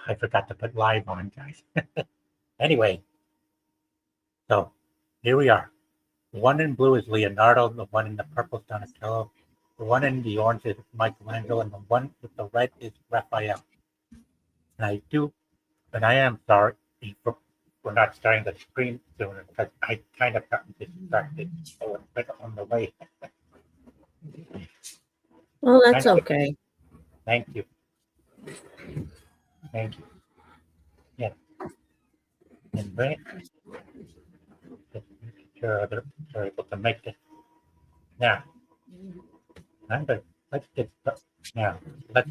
I forgot to put live on, guys. Anyway, so here we are. The one in blue is Leonardo, the one in the purple is Donatello, the one in the orange is Michelangelo, and the one with the red is Raphael. And I am sorry for not starting the stream sooner because I kind of got distracted a bit on the way. Well, that's okay. Thank you. Thank you. Yeah. And right, just making sure they're able to make it. Now, let's get started. Now, let's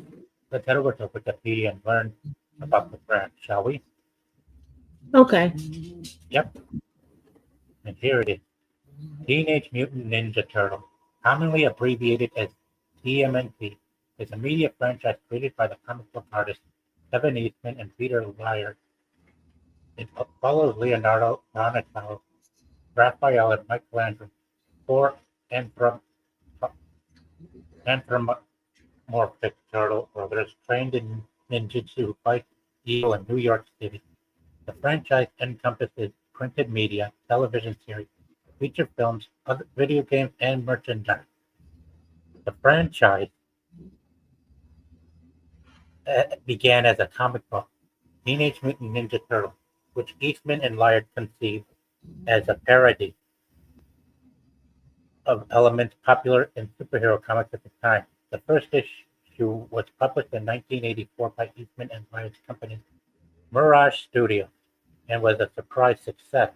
head over to Wikipedia and learn about the brand, shall we? Okay. Yep. And here it is. Teenage Mutant Ninja Turtle, commonly abbreviated as TMNT, is a media franchise created by the comic book artists Kevin Eastman and Peter Laird. It follows Leonardo, Donatello, Raphael, and Michelangelo, four anthropomorphic turtle brothers trained in ninjutsu who fight evil in New York City. The franchise encompasses printed media, television series, feature films, other video games, and merchandise. The franchise began as a comic book, Teenage Mutant Ninja Turtles, which Eastman and Laird conceived as a parody of elements popular in superhero comics at the time. The first issue was published in 1984 by Eastman and Laird's company, Mirage Studios, and was a surprise success.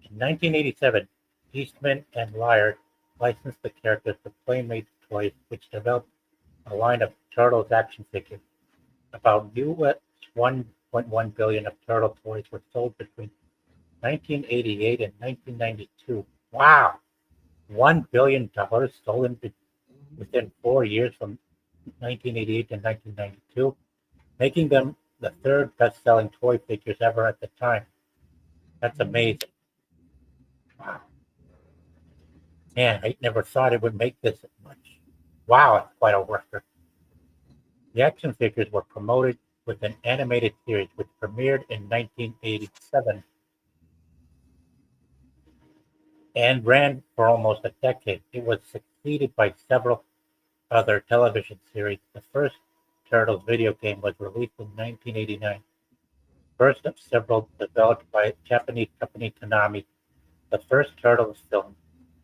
In 1987, Eastman and Laird licensed the characters to Playmates Toys, which developed a line of Turtles action figures. About US $1.1 billion of Turtle toys were sold between 1988 and 1992. Wow! $1 billion sold within 4 years from 1988 to 1992, making them the third best-selling toy figures ever at the time. That's amazing. Wow. Man, I never thought it would make this much. Wow, it's quite a record. The action figures were promoted with an animated series which premiered in 1987 and ran for almost a decade. It was succeeded by several other television series. The first Turtles video game was released in 1989, first of several developed by Japanese company Konami. The first Turtles film,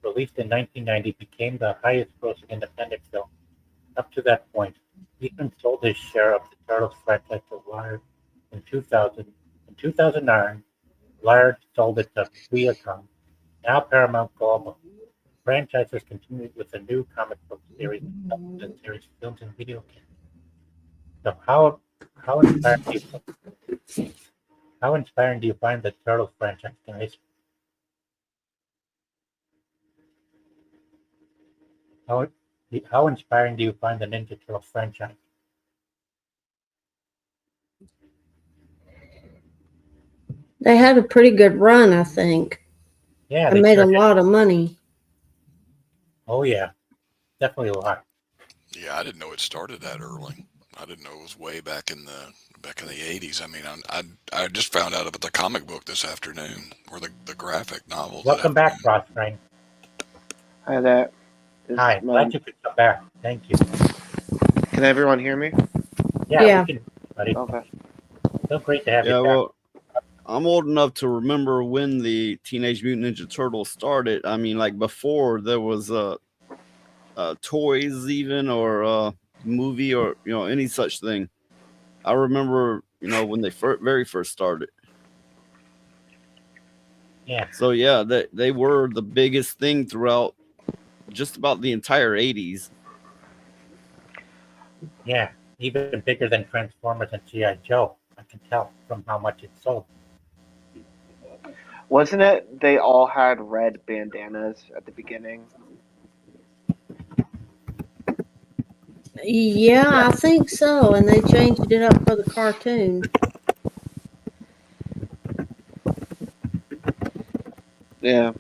released in 1990, became the highest-grossing independent film. Up to that point, Eastman sold his share of the Turtles franchise to Laird in 2000. In 2009, Laird sold it to Viacom, now Paramount Global. Franchises continued with a new comic book series, television series, films, and video games. So how inspiring do you find the Turtles franchise, guys? How inspiring do you find the Ninja Turtles franchise? They had a pretty good run, I think. Yeah, they made a lot of money. Oh yeah, definitely a lot. Yeah, I didn't know it started that early. I didn't know it was way back in the 80s. I mean, I just found out about the comic book this afternoon, or the graphic novels. Welcome back, Ross Frank. Hi there. Hi, glad you could come back. Thank you. Can everyone hear me? Yeah. We can, buddy. Okay. So great to have you back. Well, I'm old enough to remember when the Teenage Mutant Ninja Turtles started. I mean, like before there was toys even, or a movie, or any such thing. I remember when they very first started. Yeah. So yeah, they were the biggest thing throughout just about the entire 80s. Yeah, even bigger than Transformers and G.I. Joe. I can tell from how much it sold. Wasn't it they all had red bandanas at the beginning? Yeah, I think so. And they changed it up for the cartoon. Yeah.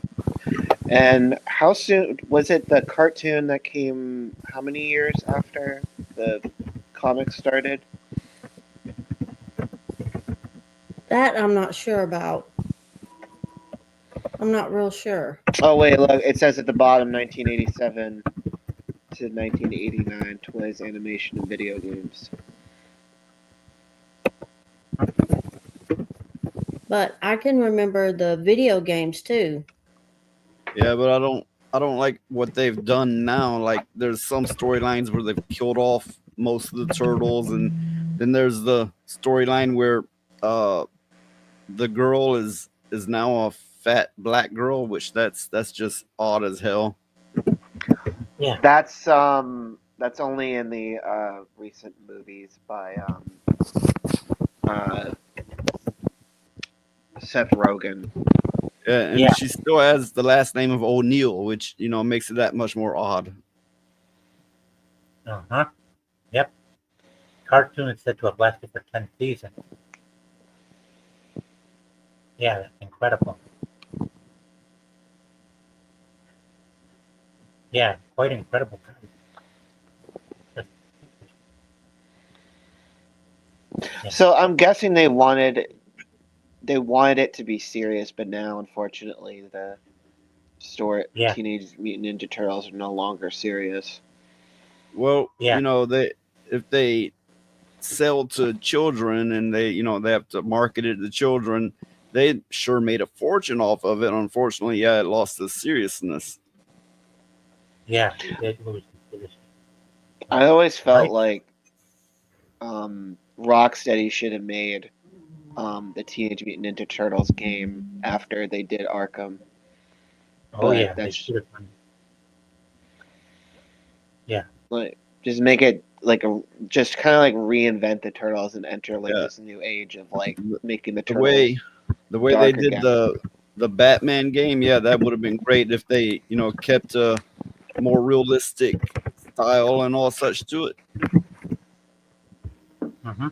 And how soon was it the cartoon that came? How many years after the comics started? That I'm not sure about. I'm not real sure. Oh wait, look, it says at the bottom 1987 to 1989 toys, animation, and video games. But I can remember the video games too. Yeah, but I don't like what they've done now. Like there's some storylines where they've killed off most of the turtles, and then there's the storyline where uh the girl is now a fat black girl, which that's just odd as hell. Yeah. That's only in the recent movies by uh, Seth Rogen. Yeah, and Yeah. she still has the last name of O'Neill, which makes it that much more odd. Uh-huh. Yep. Cartoon is said to have lasted for 10 seasons. Yeah, that's incredible. Yeah, quite incredible. Yeah. So I'm guessing they wanted it to be serious, but now unfortunately the Yeah. Teenage Mutant Ninja Turtles are no longer serious. Well, Yeah. if they sell to children and they have to market it to children, they sure made a fortune off of it. Unfortunately, yeah, it lost the seriousness. Yeah. It was I always felt Right. like Rocksteady should have made the Teenage Mutant Ninja Turtles game after they did Arkham. Oh But yeah, they that's should have done. Yeah. like just make it like just kind of like reinvent the Turtles and enter like Yeah. this new age of like making the The Turtles way they dark did again. the Batman game, yeah, that would have been great if they kept a more realistic style and all such to it. Mm-hmm.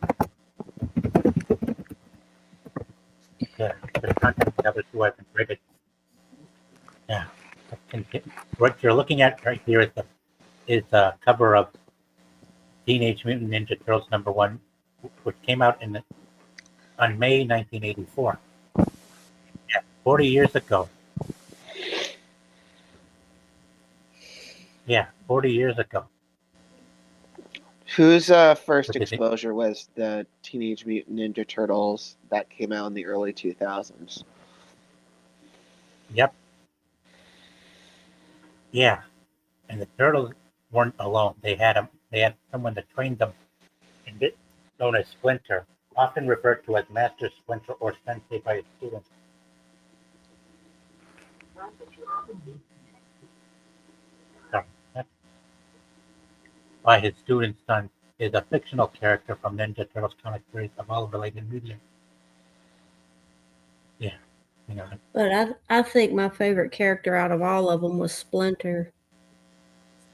Yeah. The content covers who I've been rated. Yeah. What you're looking at right here is the cover of Teenage Mutant Ninja Turtles #1, which came out on May 1984. Yeah, 40 years ago. Yeah, 40 years ago. Whose first Which is exposure was the Teenage Mutant Ninja Turtles that came out in the early 2000s? Yep. Yeah, and the turtles weren't alone. They had someone that trained them, known as Splinter, often referred to as Master Splinter or Sensei by his students. Sorry. By his students' son is a fictional character from Ninja Turtles comic series of all related media. Yeah, you know. But I think my favorite character out of all of them was Splinter.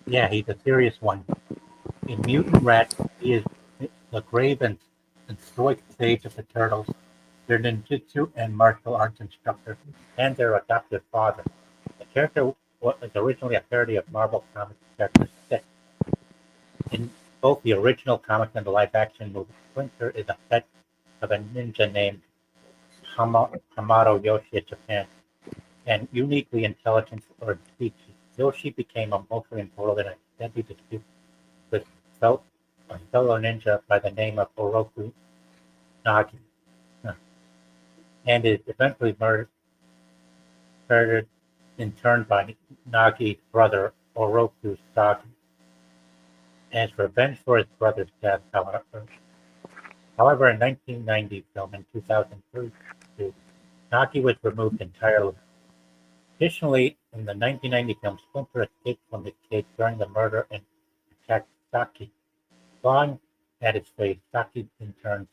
Yeah, he's a serious one. In Mutant Rat, he is the grave and stoic sage of the turtles, their ninjutsu and martial arts instructor, and their adoptive father. The character was originally a parody of Marvel Comics character Stick. In both the original comics and the live-action movie, Splinter is a pet of a ninja named Hamato Yoshi of Japan, and uniquely intelligent for his speech. Yoshi became emotionally embroiled in a deadly dispute with a fellow ninja by the name of Oroku Nagi, and is eventually murdered in turn by Nagi's brother Oroku Sagi. As revenge for his brother's death, however, in 1990 film and 2003, Nagi was removed entirely. Additionally, in the 1990 film, Splinter escaped from his cage during the murder and attacked Saki. Clawing at his face, Saki in turn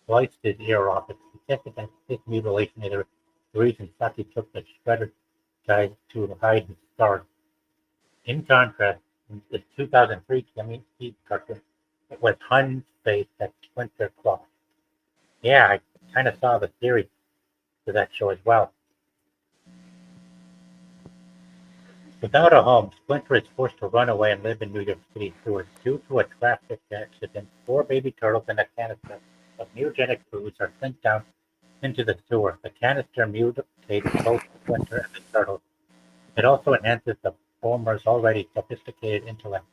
sliced his ear off. It's suggested that this mutilation is the reason Saki took the shredder guy to hide his scars. In contrast, in the 2003 TV cartoon, it was Hun's face that Splinter clawed. Yeah, I kind of saw the series to that show as well. Without a home, Splinter is forced to run away and live in New York City due to a traffic accident, 4 baby turtles, and a canister of mutagenic foods are sent down into the sewer. The canister mutates both Splinter and the turtles. It also enhances the former's already sophisticated intellect.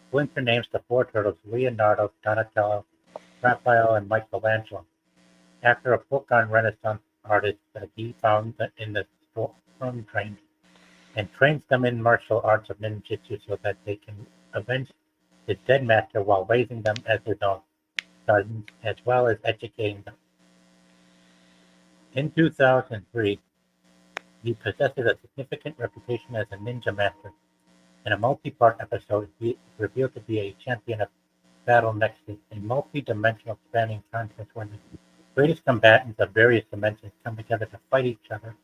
Splinter names the four turtles Leonardo, Donatello, Raphael, and Michelangelo, after a book on Renaissance artists that he found in the storm drain, and trains them in martial arts of ninjutsu so that they can avenge his dead master while raising them as his own sons, as well as educating them. In 2003, he possesses a significant reputation as a ninja master. In a multi-part episode, he is revealed to be a champion of Battle Nexus, a multi-dimensional spanning contest where the greatest combatants of various dimensions come together to fight each other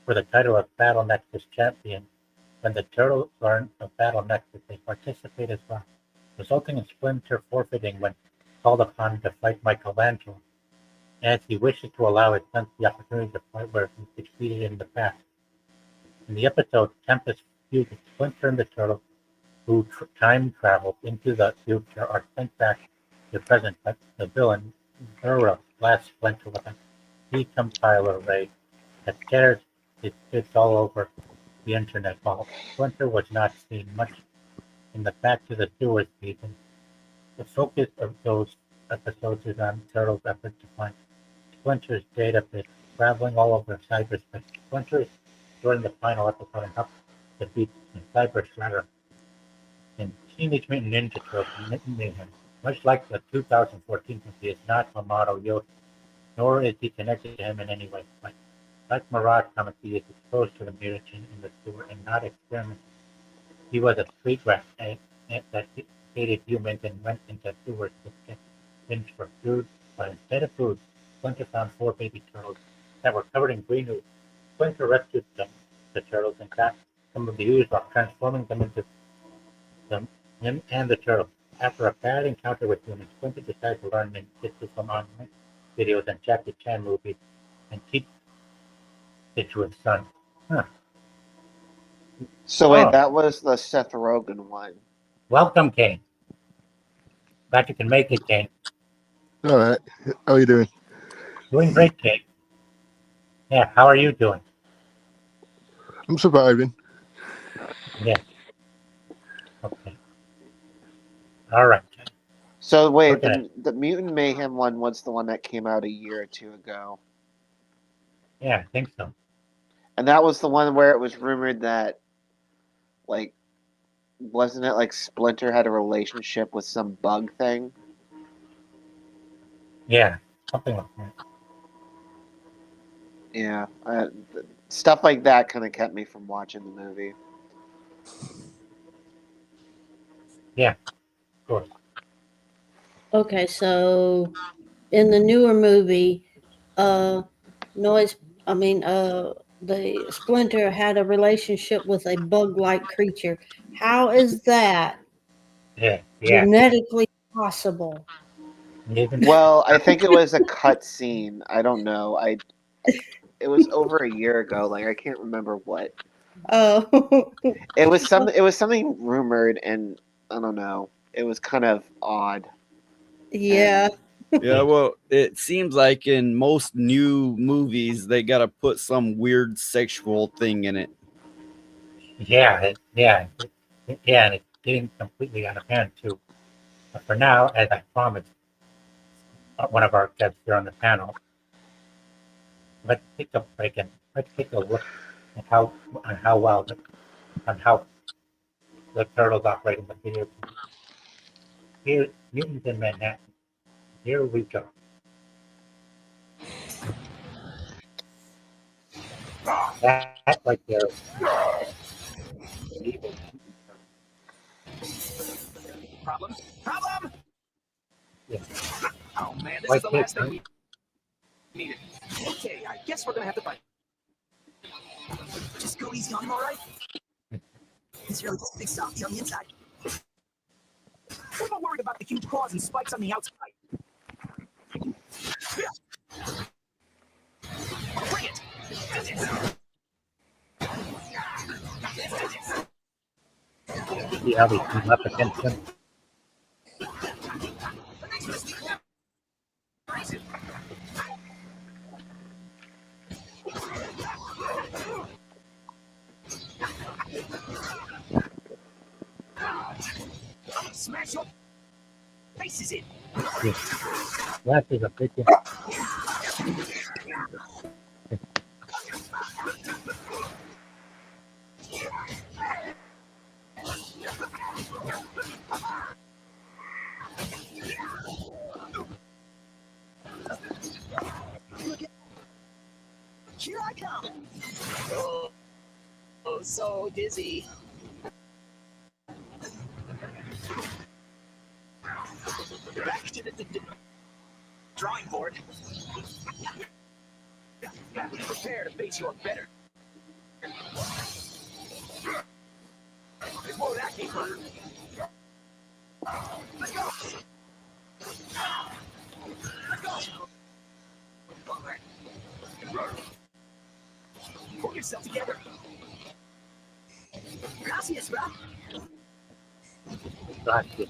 for the title of Battle Nexus champion. When the turtles learn of Battle Nexus, they participate as well, resulting in Splinter forfeiting when called upon to fight Michelangelo, as he wishes to allow his sons the opportunity to fight where he succeeded in the past. In the episode, Tempest fuses Splinter and the turtles, who time traveled into the future, are sent back to the present, but the villain, Mura, blasts Splinter with a decompiler ray that scatters his bits all over the internet. While Splinter was not seen much in the Back to the Sewer season, the focus of those episodes is on Turtle's effort to find Splinter's data bits traveling all over cyberspace. Splinter, during the final episode, and helps defeat the Cyber Shredder in Teenage Mutant Ninja Turtles Mayhem. Much like the 2014 movie, he is not Mamoto Yoda, nor is he connected to him in any way. Like Mirage Comics, he is exposed to the mutagen in the sewer and not experimenting. He was a street rat that hated humans and went into sewers to get things for food, but instead of food, Splinter found 4 baby turtles that were covered in green ooze. Splinter rescued them, the turtles, and got some of the ooze while transforming them into him and the turtles. After a bad encounter with humans, Splinter decided to learn ninjutsu from online videos and Jackie Chan movies and teach it to his son. Huh. So wait, Oh. that was the Seth Rogen one. Welcome, Kane. Glad you can make it, Kane. All right. How are you doing? Doing great, Kane. Yeah, how are you doing? I'm surviving. Yeah. Okay. All right. So wait, Okay. the Mutant Mayhem one was the one that came out a year or two ago. Yeah, I think so. And that was the one where it was rumored that, like, wasn't it like Splinter had a relationship with some bug thing? Yeah, something like that. Yeah. Stuff like that kind of kept me from watching the movie. Yeah, of course. Okay, so in the newer movie, noise. I mean, the Splinter had a relationship with a bug-like creature. How is that Yeah. genetically possible? Even Well, I think it was a cut scene. I don't know. It was over a year ago. Like I can't remember what. Oh, It was some. It was something rumored, and I don't know. It was kind of odd. yeah. Yeah, well, it seems like in most new movies they gotta put some weird sexual thing in it. yeah, and it's getting completely out of hand too. But for now, as I promised one of our guests here on the panel, let's take a break and let's take a look at how the turtles operate in the video game. Here, Mutants in Manhattan. Here we go. That right there. Evil. Problem? Yeah. Oh man, this White is the last cake, thing we needed. Okay, I guess we're gonna have to fight. Just go easy on him, alright? He's really just a big softy on the inside. I'm not worried about the huge claws and spikes on the outside. Bring it! See how they team up against him? smash your faces in. That is a big one. Here I come. Oh, so dizzy. Back to the drawing board. Prepare to face your better. Whoa, that came from. Let's go. Let's go. Pull yourself together. Gracias, bro. Gotcha. It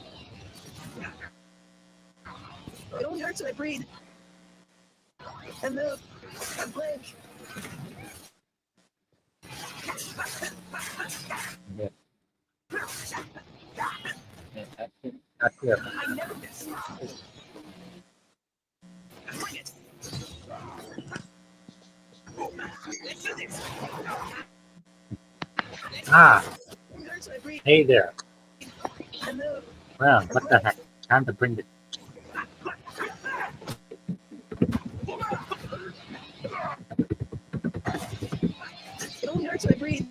only hurts when I breathe. And move. And blink. Yeah. That's it. I never miss. Bring it. Let's do this. Ah, It hurts when I breathe. hey there. And move. Well, what the heck? Time to bring the It only hurts when I breathe.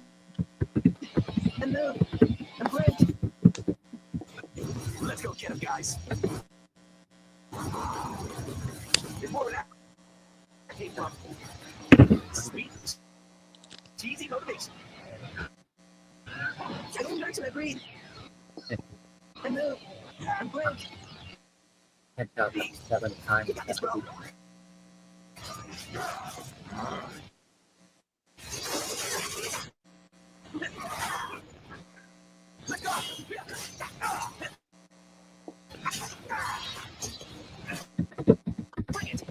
And move. And blink. Let's go get him, guys. Before that came from sweet, cheesy motivation. It only hurts when I breathe. And move. And blink. 10,007 times. You got this, bro. Let's go. Bring it.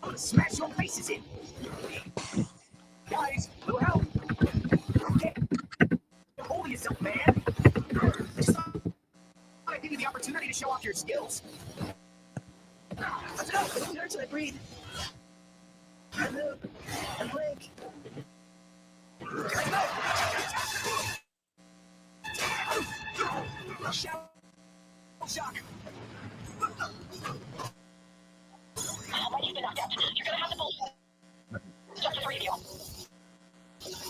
I'm gonna smash your faces in. Guys, little help. Okay. Hold yourself, man. Just thought I'd give you the opportunity to show off your skills. Let's go. It only hurts when I breathe. And move. And blink. Let's go. Shout. Shock.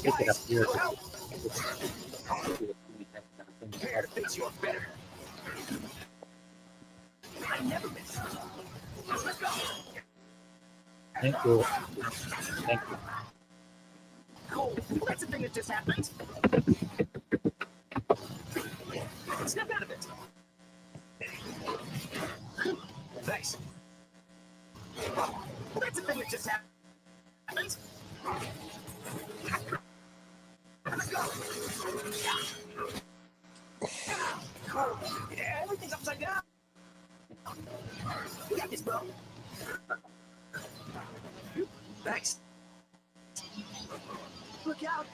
Pick it up here. Little help. Prepare to face your better. I never miss. Let's go. Thank you. Thank you. Cool. That's the thing that just happened. Step out of it. Thanks. That's the thing that just happened. Let's go. Yeah, everything's upside down. You got this, bro. Thanks. Look out.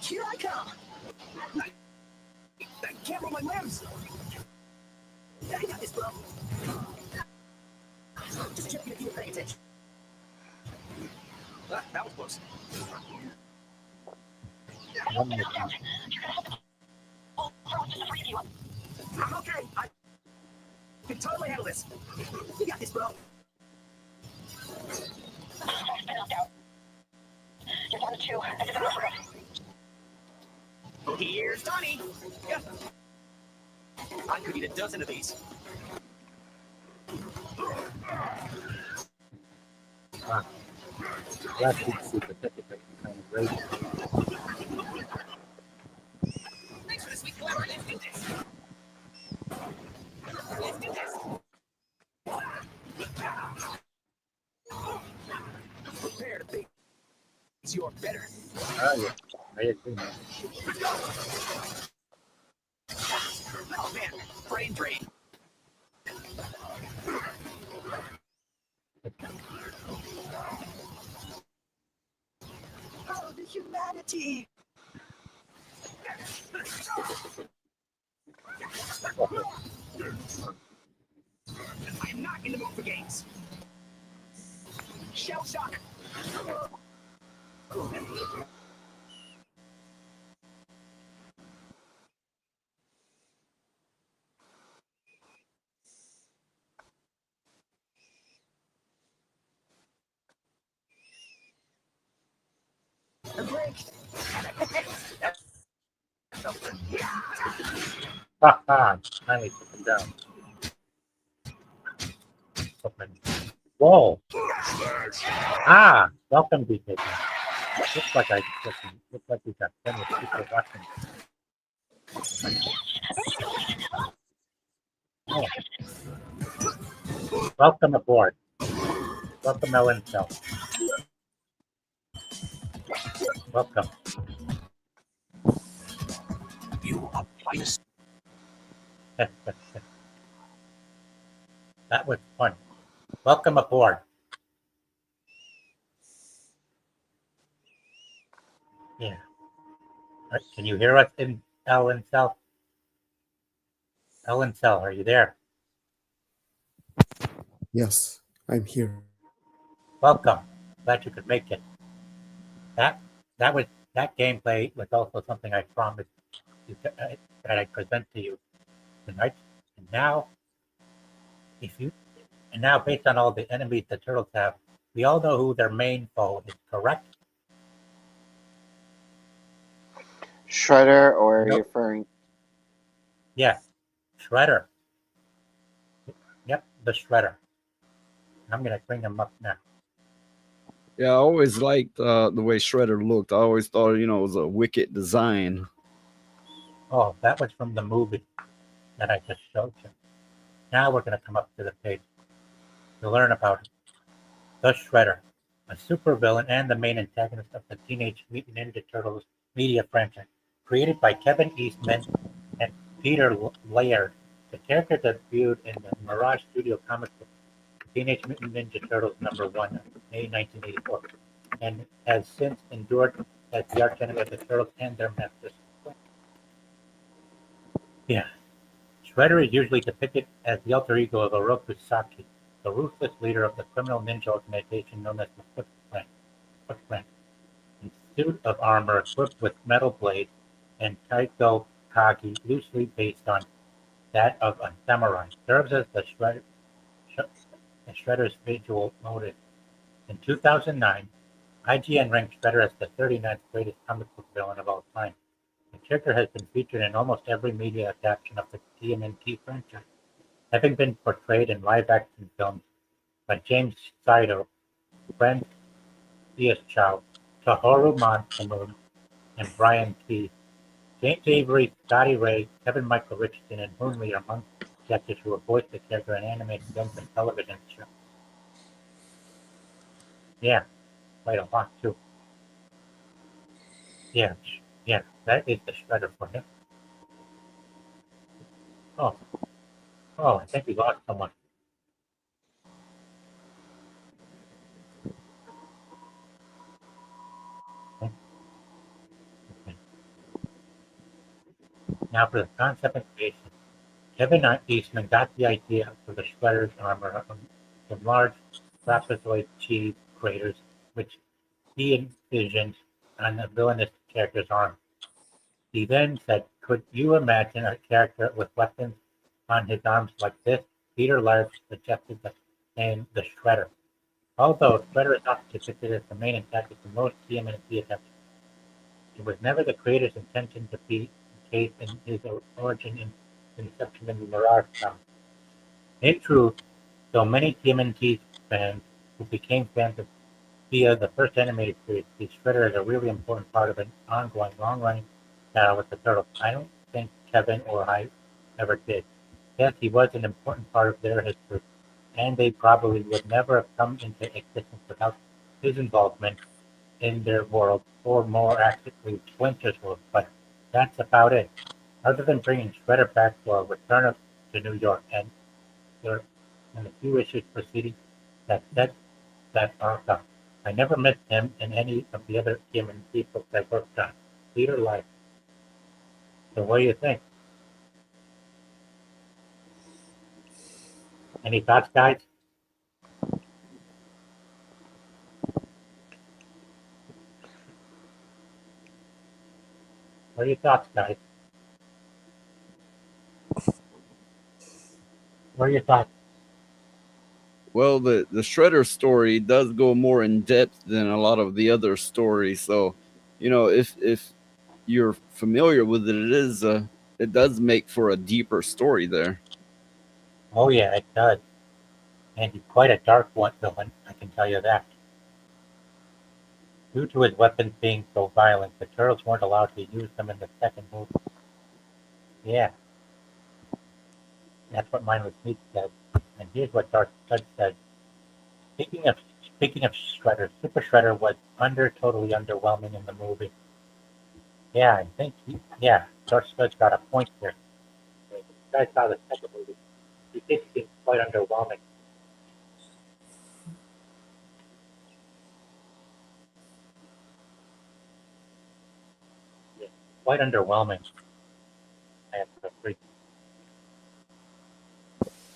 Here I come. I can't move my limbs. Yeah, you got this, bro. Just checking if you were paying attention. That was close. One more time. I'm okay. I can totally handle this. You got this, bro. You're down to 2. I did enough for it. Here's Donnie. Yep. I could eat a dozen of these. Ah, that's super difficult. Kind of great. Thanks for the sweet clever. Let's do this. Let's do this. Prepare to face your better. Oh, yeah. I agree. Oh man, brain drain. Oh, the humanity. I am not in the mood for games. Shell shock. A break. Haha, finally took him down. Open. Whoa! Ah! Welcome, BK. Looks like we got plenty of people watching. Oh. Welcome aboard. Welcome, Ellen Cell. Welcome. You are finest. That was fun. Welcome aboard. Yeah. Can you hear us in Ellen Cell? Ellen Cell, are you there? Yes, I'm here. Welcome. Glad you could make it. That gameplay was also something I promised you that I present to you tonight. And now, based on all the enemies the turtles have, we all know who their main foe is. Correct? Shredder, or are you Nope. referring? Yeah, Shredder. Yep, the Shredder. I'm gonna bring him up now. Yeah, I always liked the way Shredder looked. I always thought, it was a wicked design. Oh, that was from the movie that I just showed you. Now we're gonna come up to the page to learn about the Shredder, a supervillain and the main antagonist of the Teenage Mutant Ninja Turtles media franchise, created by Kevin Eastman and Peter Laird. The character debuted in the Mirage Studio comic book Teenage Mutant Ninja Turtles #1, May 1984, and has since endured as the archenemy of the Turtles and their masters. Yeah. Shredder is usually depicted as the alter ego of Oroku Saki, the ruthless leader of the criminal ninja organization known as the Foot Clan. In suit of armor equipped with metal blades and Taiko Kage, loosely based on that of a samurai, serves as the Shredder's visual motive. In 2009, IGN ranked Shredder as the 39th greatest comic book villain of all time. The character has been featured in almost every media adaptation of the TMNT franchise, having been portrayed in live-action films by James Saito, Brent Chow, Tohoru Moon, and Brian T. James Avery, Scotty Ray, Kevin Michael Richardson, and Moon Lee are among the actors who have voiced the character in animated films and television shows. Yeah, quite a lot too. Yeah, that is the Shredder for him. Oh, I think we lost someone. Okay. Now for the concept and creation. Kevin Eastman got the idea for the Shredder's armor from large trapezoid cheese craters, which he envisioned on the villainous character's arm. He then said, "Could you imagine a character with weapons on his arms like this?" Peter Laird suggested the name the Shredder. Although Shredder is often depicted as the main antagonist in most TMNT adaptations, it was never the creator's intention to be the case in his origin and inception in the Mirage comics. In truth, though many TMNT fans who became fans of via the first animated series, the Shredder is a really important part of an ongoing, long-running battle with the Turtles. I don't think Kevin or I ever did. Yes, he was an important part of their history, and they probably would never have come into existence without his involvement in their world, or more accurately, Splinter's world. But that's about it. Other than bringing Shredder back for a return to New York and a few issues preceding that set that arc up. I never met him in any of the other TMNT books I worked on. Peter Life. So what do you think? Any thoughts, guys? What are your thoughts, guys? What are your thoughts? Well, the Shredder story does go more in depth than a lot of the other stories. So, if you're familiar with it, it does make for a deeper story there. Oh yeah, it does. And he's quite a dark one, villain, I can tell you that. Due to his weapons being so violent, the turtles weren't allowed to use them in the second movie. Yeah, that's what Mindless Meat said. And here's what Dark Stud said. Speaking of speaking of Shredder, Super Shredder was totally underwhelming in the movie. Yeah, I think Dark Stud's got a point there. If you guys saw the second movie, he did seem quite underwhelming. Yeah, quite underwhelming. I have to agree.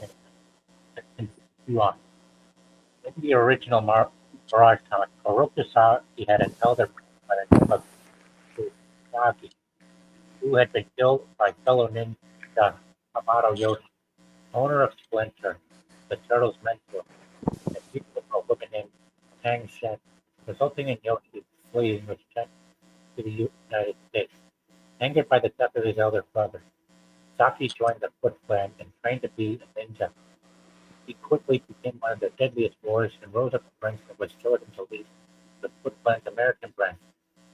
And let's continue on. In the original Mirage comic, Oroku saw he had an elder by the name of Tsusagi, who had been killed by fellow ninja Hamato Yoshi, owner of Splinter, the turtle's mentor, and people from a woman named Tang Shen, resulting in Yoshi fleeing with Chen to the United States. Angered by the death of his elder brother, Saki joined the Foot Clan and trained to be a ninja. He quickly became one of the deadliest warriors and rose up the ranks and was chosen to lead the Foot Clan's American branch.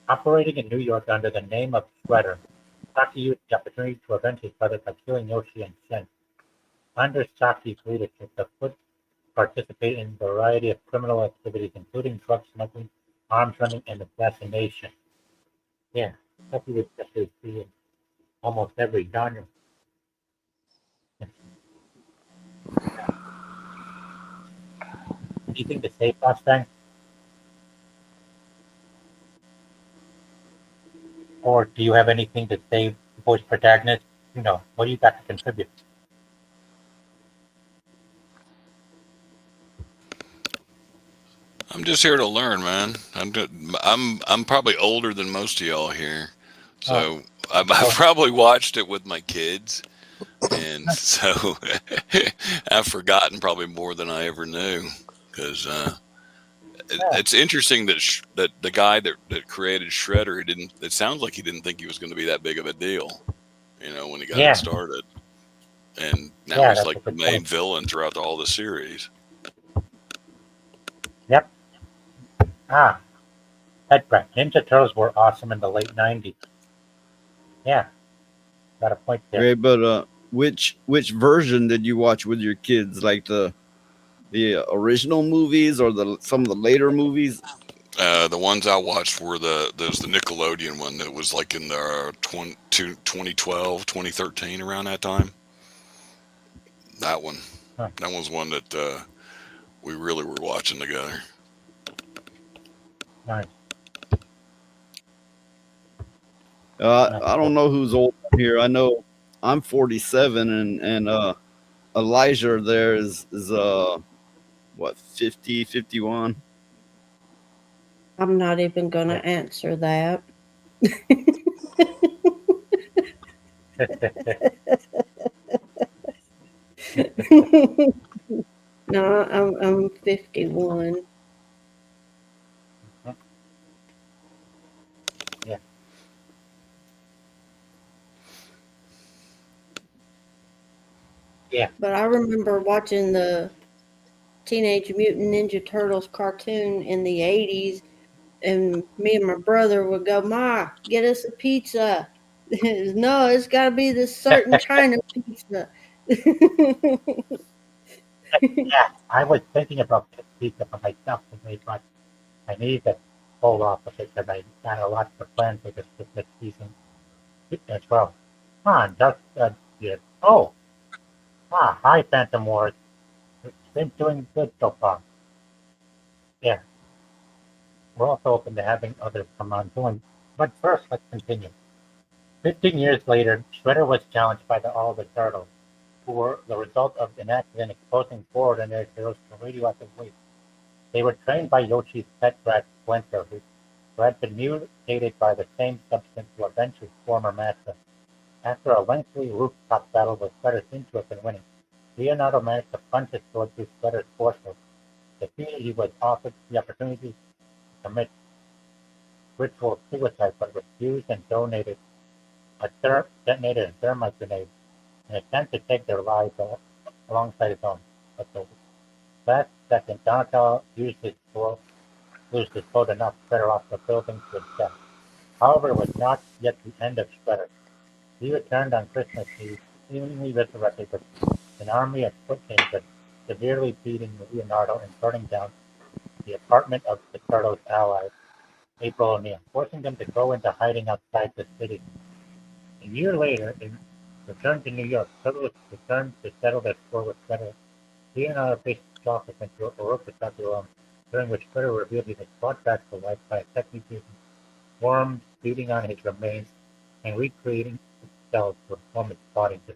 Operating in New York under the name of Shredder, Saki used the opportunity to avenge his brother by killing Yoshi and Shen. Under Saki's leadership, the Foot participated in a variety of criminal activities, including drug smuggling, arms running, and assassination. Yeah, Saki was definitely see in almost every genre. Anything to say, Mustang? Or do you have anything to say, voice protagonist? What do you got to contribute? I'm just here to learn, man. I'm probably older than most of y'all here, Oh, so I've probably watched it with my kids, and so I've forgotten probably more than I ever knew. Because it's interesting that the guy that created Shredder, he didn't. It sounds like he didn't think he was going to be that big of a deal, when he got it started. And now he's that's like a the good main point. villain throughout all the series. Yep. Headcraft. Ninja Turtles were awesome in the late 90s. Yeah, got a point there. Okay, but which version did you watch with your kids? Like the original movies or some of the later movies? The ones I watched were there's the Nickelodeon one that was like in the 2012, 2013, around that time. That one. Huh. That was one that we really were watching together. Nice. I don't know who's old here. I know I'm 47 and Elijah there is what, 50, 51? I'm not even going to answer that. No, I'm 51. Yeah. Yeah. But I remember watching the Teenage Mutant Ninja Turtles cartoon in the 80s, and me and my brother would go, "Ma, get us a pizza." No, it's got to be this certain kind of pizza. Yeah, I was thinking about this pizza for myself today, but I need to hold off of it because I got a lot of plans for this season as well. Come on, just yeah. Oh, hi, Phantom Wars. It's been doing good so far. Yeah, we're also open to having others come on doing. But first, let's continue. 15 years later, Shredder was challenged by all the turtles. were the result of an accident exposing four ordinary heroes to radioactive waste. They were trained by Yoshi's pet rat Splinter, who had been mutated by the same substance to avenge his former master. After a lengthy rooftop battle with Shredder's Intuit and winning, Leonardo managed to punch his sword through Shredder's torso. Defeated, he was offered the opportunity to commit ritual suicide, but refused and detonated a thermite grenade in an attempt to take their lives alongside his own. But the last second, Donatello used his sword to knock Shredder off the building to his death. However, it was not yet the end of Shredder. He returned on Christmas Eve, seemingly resurrected with an army of foot ninjas, severely beating Leonardo and burning down the apartment of the Turtles' ally, April O'Neil, forcing them to go into hiding outside the city. A year later, in Return to New York, Turtles returned to settle their score with Shredder. Leonardo faced Chocolate into a Orochimaru alone, during which Shredder revealed he was brought back to life by a technique using worms feeding on his remains and recreating cells to form its body. The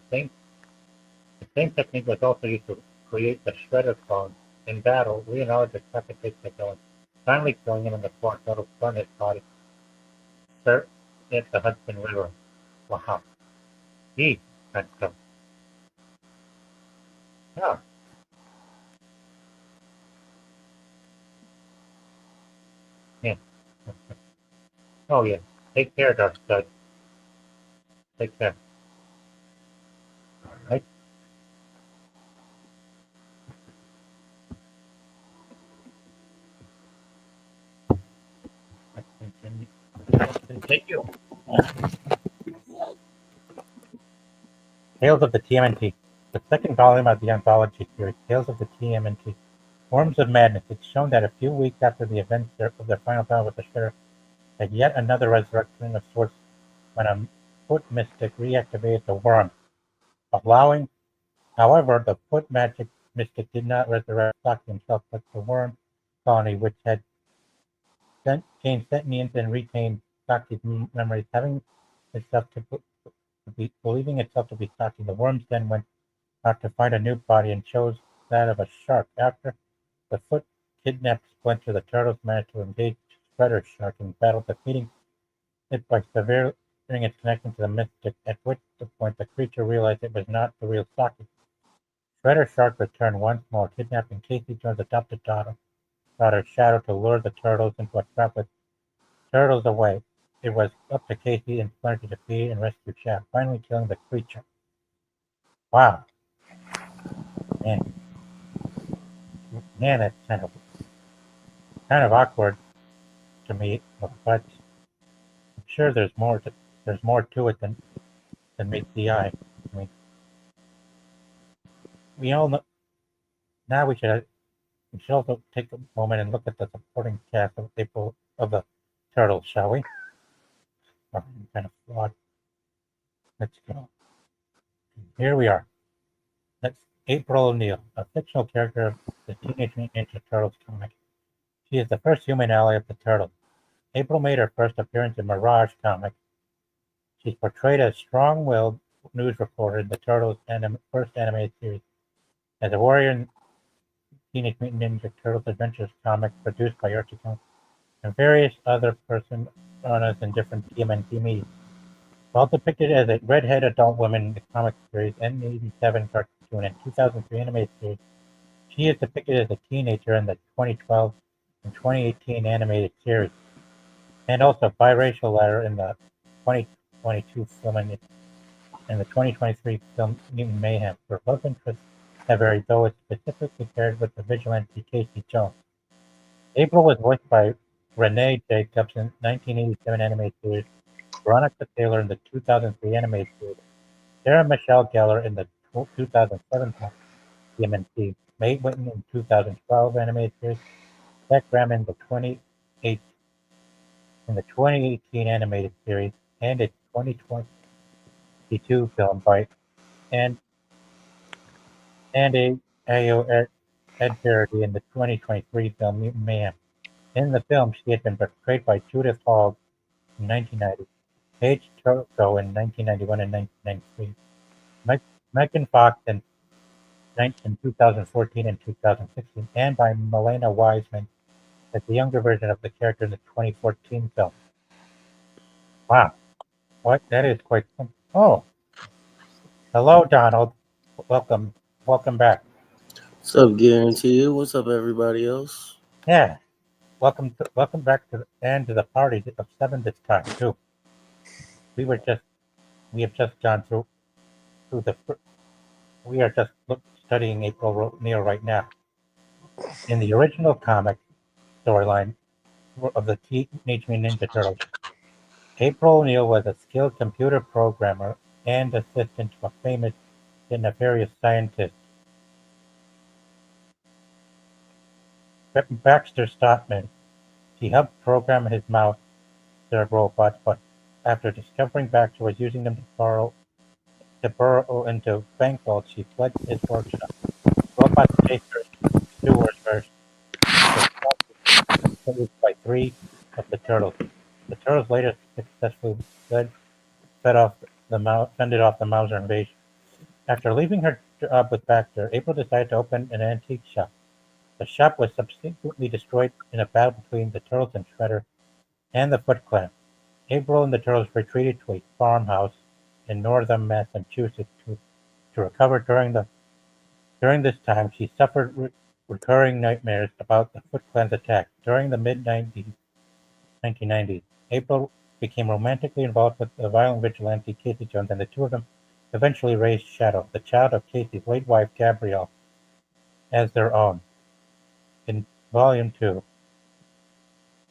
same technique was also used to create the Shredder clone. In battle, Leonardo decapitates the villain, finally killing him in the form Turtles burn his body. Sir, at the Hudson River. Wow. Gee, that's so. Yeah. Yeah. Oh, yeah. Take care, Dark Stud. Take care. All right. Let's continue. Tales of the TMNT. The second volume of the anthology series, Tales of the TMNT. Forms of Madness. It's shown that a few weeks after the events of their final battle with the Shredder, that yet another resurrection of sorts when a foot mystic reactivated the worm, allowing. However, the foot magic mystic did not resurrect Saki himself, but the worm colony, which had gained sentience and retained Saki's memories, having itself believing itself to be Saki. The worms then went out to find a new body and chose that of a shark. After the foot kidnapped Splinter, the turtles managed to engage Shredder's shark in battle, defeating it by severing its connection to the mystic, at which point the creature realized it was not the real Saki. Shredder Shark returned once more, kidnapping Casey Jones' adopted daughter Shadow to lure the turtles into a trap with turtles away. It was up to Casey and Splinter to defeat and rescue Shadow, finally killing the creature. Wow, man, that's kind of awkward to me, but I'm sure there's more to it than meets the eye. I mean, we all know now. We should also take a moment and look at the supporting cast of the Turtles, shall we? Oh, kind of flawed. Let's go. Here we are. That's April O'Neil, a fictional character of the Teenage Mutant Ninja Turtles comic. She is the first human ally of the Turtles. April made her first appearance in Mirage comic. She's portrayed as strong-willed news reporter in the Turtles' first animated series, as a warrior in Teenage Mutant Ninja Turtles Adventures comic produced by Archie and various other personas in different TMNT media. While depicted as a redhead adult woman in the comic series N87 cartoon and 2003 animated series, she is depicted as a teenager in the 2012 and 2018 animated series, and also biracial letter in the 2022 film and the 2023 film Mutant Mayhem. Her love interests have varied, though it's specifically paired with the vigilante Casey Jones. April was voiced by Renee Jacobs in 1987 animated series, Veronica Taylor in the 2003 animated series, Sarah Michelle Gellar in the 2007 TMNT, Mae Whitten in 2012 animated series, Jack Graham in the 2018 animated series, and its 2022 film by and Ayo Ed Parody in the 2023 film Mutant Mayhem. In the film, she had been portrayed by Judith Hogg in 1990, Paige Turco in 1991 and 1993, Mike Megan Fox in 2014 and 2016, and by Milena Wiseman as the younger version of the character in the 2014 film. Wow, what that is quite something. Oh, hello, Donald. Welcome, welcome back. What's up, Guarantee? What's up, everybody else? Yeah, welcome back to the party of seven this time too. We were just we have just gone through the we are just studying April O'Neil right now. In the original comic storyline of the Teenage Mutant Ninja Turtles, April O'Neil was a skilled computer programmer and assistant to a famous and nefarious scientist, Baxter Stockman. She helped program his mouse serve robots, but after discovering Baxter was using them to burrow into bank vaults, she fled his workshop. Robots chased her sewers first, was saved by three of the turtles. The turtles later successfully fended off the Mauser invasion. After leaving her job with Baxter, April decided to open an antique shop. The shop was subsequently destroyed in a battle between the Turtles and Shredder and the Foot Clan. April and the Turtles retreated to a farmhouse in northern Massachusetts to recover. During this time, she suffered recurring nightmares about the Foot Clan's attack. During the mid-1990s, April became romantically involved with the violent vigilante Casey Jones, and the two of them eventually raised Shadow, the child of Casey's late wife Gabrielle, as their own. In Volume 2,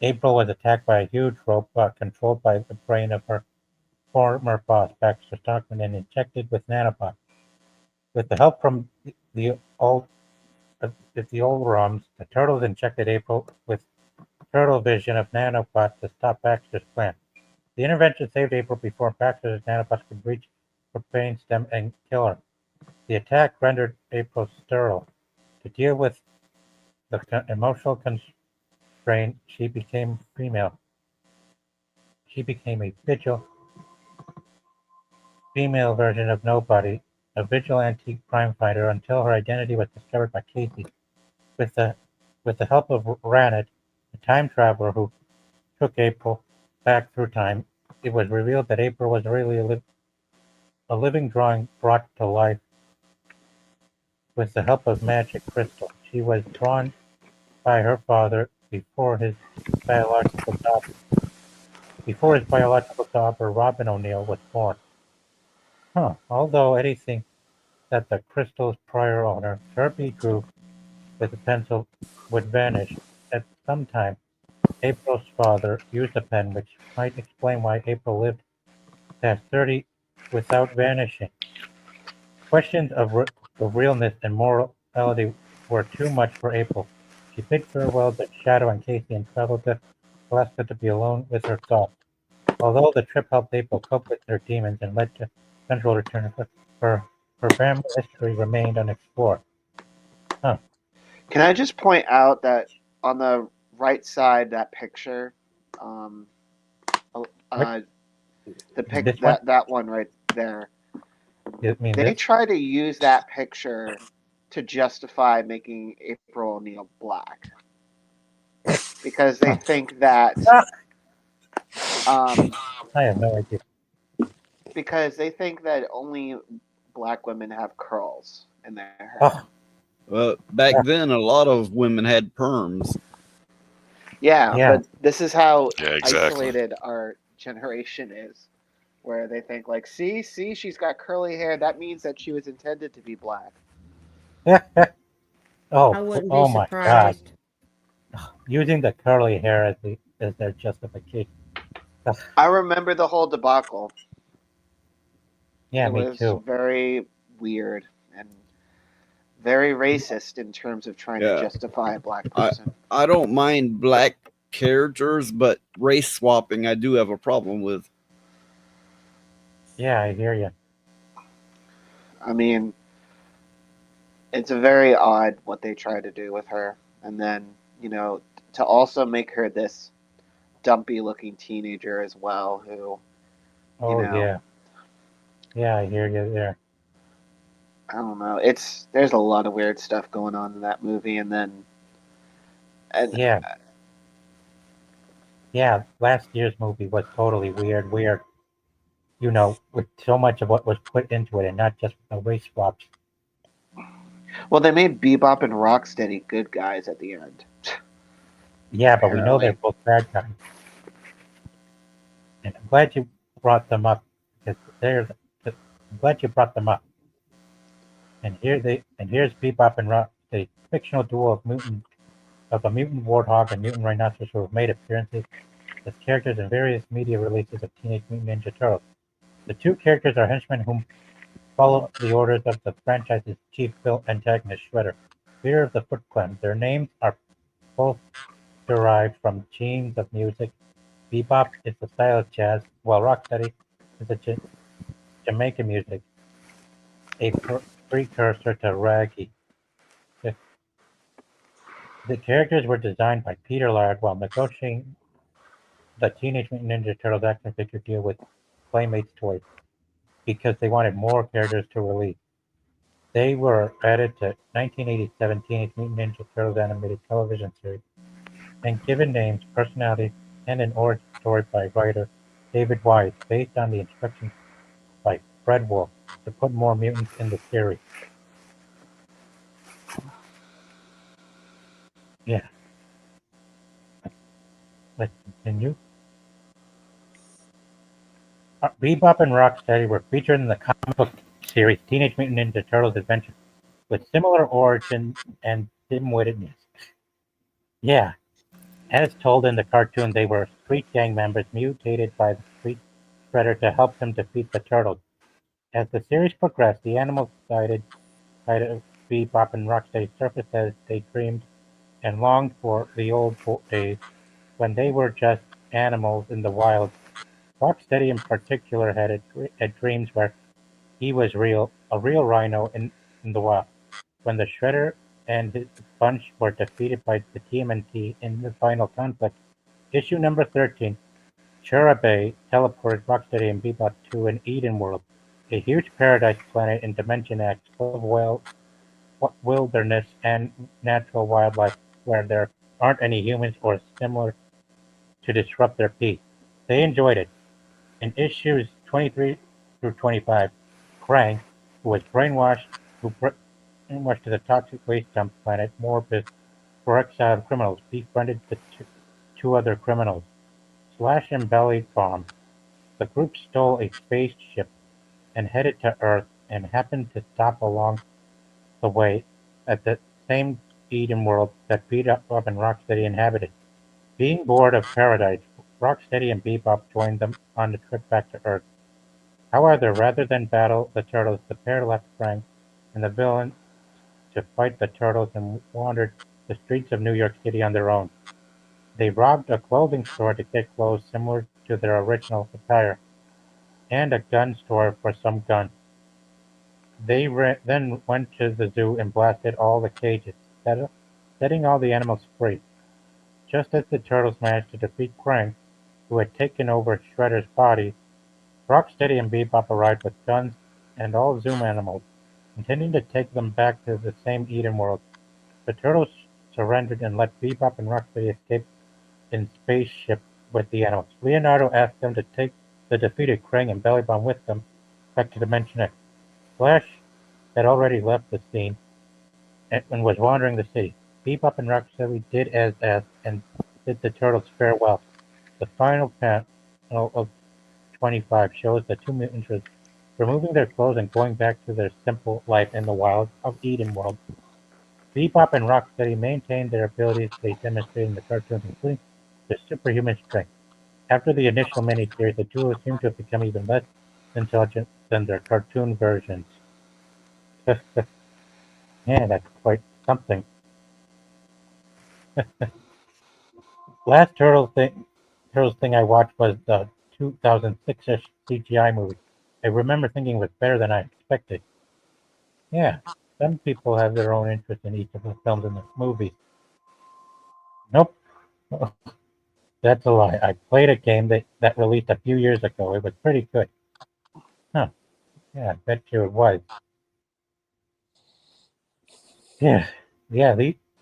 April was attacked by a huge robot controlled by the brain of her former boss, Baxter Stockman, and injected with nanobots. With the help from the old ROMs, the Turtles injected April with Turtle Vision of nanobots to stop Baxter's plan. The intervention saved April before Baxter's nanobots could reach her brainstem and kill her. The attack rendered April sterile. To deal with the emotional constraint, she became female. She became a female version of Nobody, a vigilante crime fighter, until her identity was discovered by Casey. With the help of Ranit, a time traveler who took April back through time, it was revealed that April was really a living drawing brought to life with the help of magic crystal. She was drawn by her father before his biological daughter Robin O'Neill was born. Although anything that the crystal's prior owner, Kirby, drew with a pencil would vanish at some time, April's father used a pen, which might explain why April lived past 30 without vanishing. Questions of realness and morality were too much for April. She bid farewell to Shadow and Casey and traveled to Alaska to be alone with her thoughts. Although the trip helped April cope with her demons and led to eventual return, her family history remained unexplored. Can I just point out that on the right side, that picture, the This one? that one right there, You mean they this? try to use that picture to justify making April O'Neil black because they think that I have no idea. because they think that only black women have curls in their hair. Oh, Well, back then, a lot of women had perms. Yeah, Yeah. but this is how Yeah, exactly. isolated our generation is, where they think like, see, she's got curly hair. That means that she was intended to be black. I oh, wouldn't be oh my God! surprised. Using the curly hair as their justification. I remember the whole debacle. Yeah, It me was too. very weird and very racist in terms of trying to Yeah. justify a black person. I don't mind black characters, but race swapping I do have a problem with. Yeah, I hear you. I mean, it's very odd what they try to do with her, and then to also make her this dumpy looking teenager as well, who Oh yeah, yeah, I hear you there. I don't know. There's a lot of weird stuff going on in that movie, and Yeah, yeah. Last year's movie was totally weird. With so much of what was put into it, and not just the race swaps. well, they made Bebop and Rocksteady good guys at the end. Yeah, but we know they're Apparently. both bad guys, and I'm glad you brought them up because I'm glad you brought them up. And here's Bebop and Rock, the fictional duo of a mutant warthog and mutant rhinoceros who have made appearances as characters in various media releases of Teenage Mutant Ninja Turtles. The two characters are henchmen whom follow the orders of the franchise's chief villain antagonist Shredder, leader of the Foot Clan. Their names are both derived from themes of music. Bebop is the style of jazz, while rocksteady is the Jamaican music, a precursor to reggae. The, the characters were designed by Peter Laird while negotiating the Teenage Mutant Ninja Turtles action figure deal with Playmates Toys because they wanted more characters to release. They were added to 1987 Teenage Mutant Ninja Turtles animated television series and given names, personalities, and an origin story by writer David Wise based on the instructions by Fred Wolf to put more mutants in the series. Yeah, let's continue. Bebop and Rocksteady were featured in the comic book series Teenage Mutant Ninja Turtles Adventures with similar origin and dim-wittedness. Yeah, as told in the cartoon, they were street gang members mutated by the street shredder to help them defeat the turtles. As the series progressed, the animals decided of Bebop and Rocksteady surfaced as they dreamed and longed for the old days when they were just animals in the wild. Rocksteady in particular had dreams where he was a real rhino in the wild. When the Shredder and his bunch were defeated by the TMNT in the final conflict, issue number 13, Churabe teleported Rocksteady and Bebop to an Eden world, a huge paradise planet in Dimension X full of wilderness and natural wildlife where there aren't any humans or similar to disrupt their peace. They enjoyed it. In issues 23 through 25, Krang, who was brainwashed to the toxic waste dump planet Morbus for exiled criminals, befriended the two other criminals, Slash and Belly Bomb. The group stole a spaceship and headed to Earth and happened to stop along the way at the same Eden world that Bebop and Rocksteady inhabited. Being bored of paradise, Rocksteady and Bebop joined them on the trip back to Earth. However, rather than battle the turtles, the pair left Frank and the villain to fight the turtles and wandered the streets of New York City on their own. They robbed a clothing store to get clothes similar to their original attire, and a gun store for some guns. They then went to the zoo and blasted all the cages, setting all the animals free. Just as the turtles managed to defeat Krang, who had taken over Shredder's body, Rocksteady and Bebop arrived with guns and all Zoom animals, intending to take them back to the same Eden world. The turtles surrendered and let Bebop and Rocksteady escape in spaceship with the animals. Leonardo asked them to take the defeated Krang and Bellybomb with them back to Dimension X. Flash had already left the scene and was wandering the city. Bebop and Rocksteady did as asked and bid the turtles farewell. The final panel of 25 shows the two mutants removing their clothes and going back to their simple life in the wilds of Eden World. Bebop and Rocksteady maintained their abilities they demonstrated in the cartoons, including their superhuman strength. After the initial miniseries, the duo seemed to have become even less intelligent than their cartoon versions. Yeah, that's quite something. Last Turtles thing I watched was the 2006-ish CGI movie. I remember thinking it was better than I expected. Yeah, some people have their own interest in each of the films in the movies. Nope, that's a lie. I played a game that released a few years ago. It was pretty good. Huh, yeah, I bet you it was. Yeah,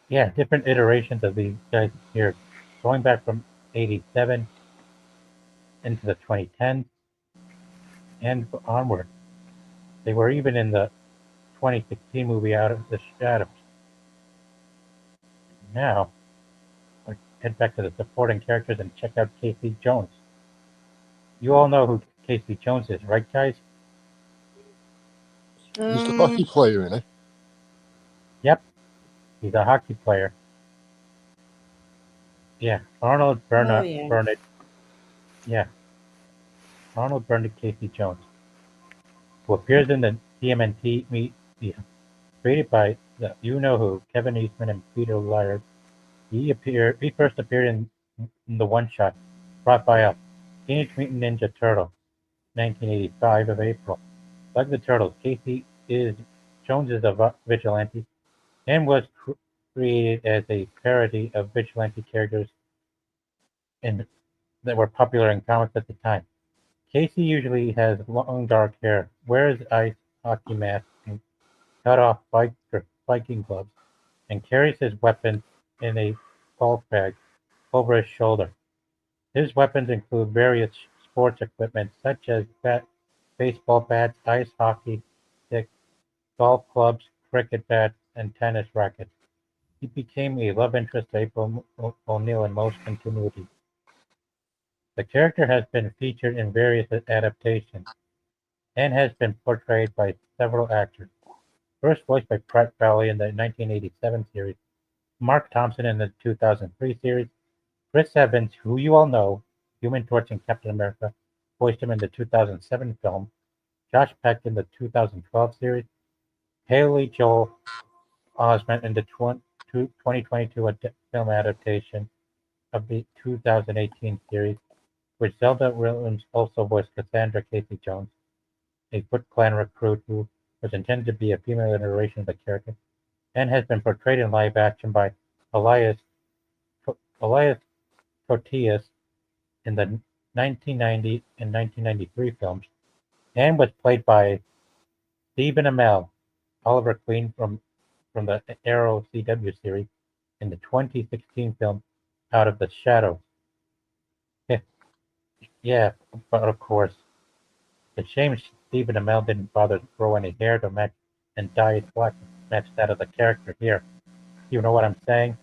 yeah, different iterations of these guys here, going back from '87 into the 2010s and onward. They were even in the 2016 movie Out of the Shadows. Now, let's head back to the supporting characters and check out Casey Jones. You all know who Casey Jones is, right, guys? He's the hockey player in it. Yep, he's a hockey player. Yeah, Arnold Oh, Bernard, yeah. Burnett. Yeah, Arnold Burnett Casey Jones, who appears in the TMNT media, created by the you know who Kevin Eastman and Peter Laird. He first appeared in the one shot brought by a Teenage Mutant Ninja Turtle, 1985 of April. Like the Turtles, Casey is Jones is a vigilante and was created as a parody of vigilante characters in, that were popular in comics at the time. Casey usually has long dark hair, wears ice hockey mask and cut off biking gloves, and carries his weapons in a golf bag over his shoulder. His weapons include various sports equipment such as baseball bats, ice hockey sticks, golf clubs, cricket bats, and tennis rackets. He became a love interest to April O'Neil in most continuities. The character has been featured in various adaptations and has been portrayed by several actors. First voiced by Brett Valley in the 1987 series, Mark Thompson in the 2003 series, Chris Evans, who you all know, Human Torch and Captain America, voiced him in the 2007 film, Josh Peck in the 2012 series, Haley Joel Osment in the 2022 film adaptation of the 2018 series, which Zelda Williams also voiced Cassandra Casey Jones, a Foot Clan recruit who was intended to be a female iteration of the character, and has been portrayed in live action by Elias Elias Koteas in the 1990 and 1993 films, and was played by Stephen Amell, Oliver Queen from the Arrow CW series, in the 2016 film Out of the Shadows. Yeah, but of course, it's a shame Stephen Amell didn't bother to grow any hair to match and dye it black to match that of the character here. You know what I'm saying?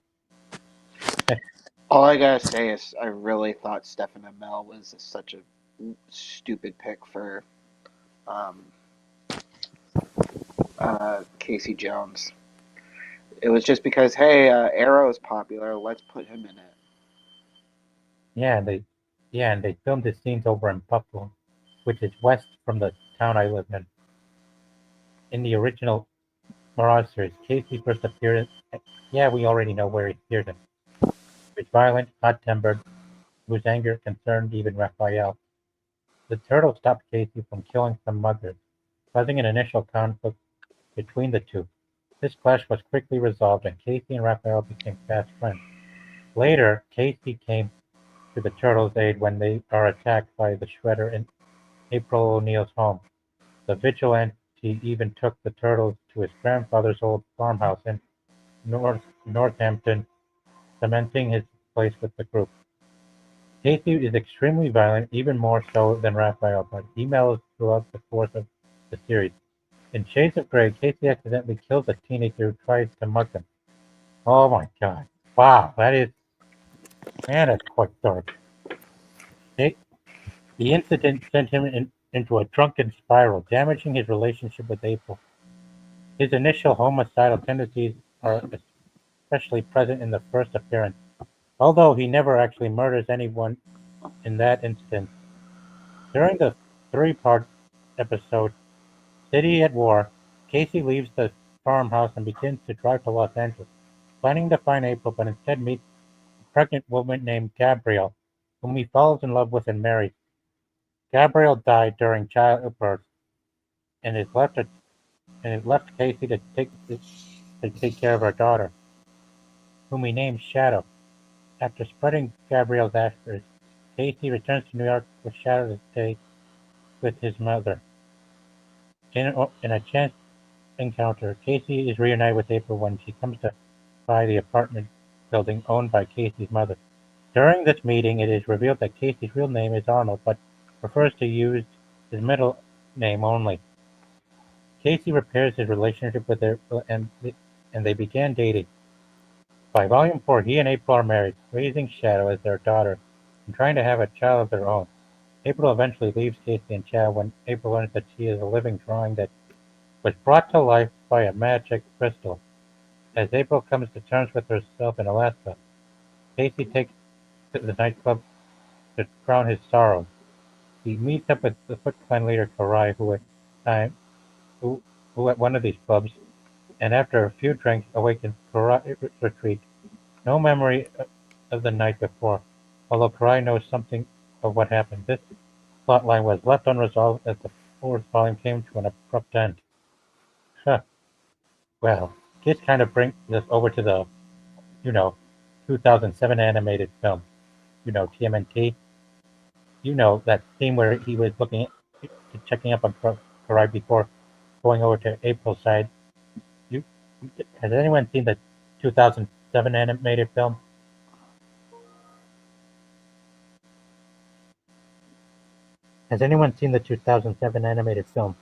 All I gotta say is I really thought Stephen Amell was such a stupid pick for um, Casey Jones. It was just because, hey, Arrow's popular, let's put him in it. Yeah, and they filmed the scenes over in Buffalo, which is west from the town I live in. In the original Mirage series, Casey first appeared. Yeah, we already know where he appeared in. He was violent, hot-tempered, whose anger concerned even Raphael. The turtle stopped Casey from killing some muggers, causing an initial conflict between the two. This clash was quickly resolved, and Casey and Raphael became fast friends. Later, Casey came to the turtles' aid when they are attacked by the Shredder in April O'Neil's home. The vigilante even took the turtles to his grandfather's old farmhouse in Northampton, cementing his place with the group. Casey is extremely violent, even more so than Raphael, but he mellows throughout the course of the series. In Shades of Grey, Casey accidentally kills a teenager who tries to mug him. Oh my god. Wow, that's quite dark. The incident sent him into a drunken spiral, damaging his relationship with April. His initial homicidal tendencies are especially present in the first appearance, although he never actually murders anyone in that instance. During the three-part episode City at War, Casey leaves the farmhouse and begins to drive to Los Angeles, planning to find April, but instead meets a pregnant woman named Gabrielle, whom he falls in love with and marries. Gabrielle died during childbirth, and it left Casey to take care of her daughter, whom he named Shadow. After spreading Gabrielle's ashes, Casey returns to New York with Shadow to stay with his mother. In a chance encounter, Casey is reunited with April when she comes to buy the apartment building owned by Casey's mother. During this meeting, it is revealed that Casey's real name is Arnold, but prefers to use his middle name only. Casey repairs his relationship with her, and they began dating. By Volume 4, he and April are married, raising Shadow as their daughter and trying to have a child of their own. April eventually leaves Casey and Shadow when April learns that she is a living drawing that was brought to life by a magic crystal. As April comes to terms with herself in Alaska, Casey takes to the nightclub to drown his sorrows. He meets up with the Foot Clan leader Karai, time, who, who at one of these clubs, and after a few drinks awakens Karai retreat. No memory of the night before, although Karai knows something of what happened. This plotline was left unresolved as the fourth volume came to an abrupt end. Huh. Well, this kind of brings us over to the, you know, 2007 animated film. TMNT. That scene where he was checking up on Karai before going over to April's side. You, has anyone seen the 2007 animated film? Has anyone seen the 2007 animated film?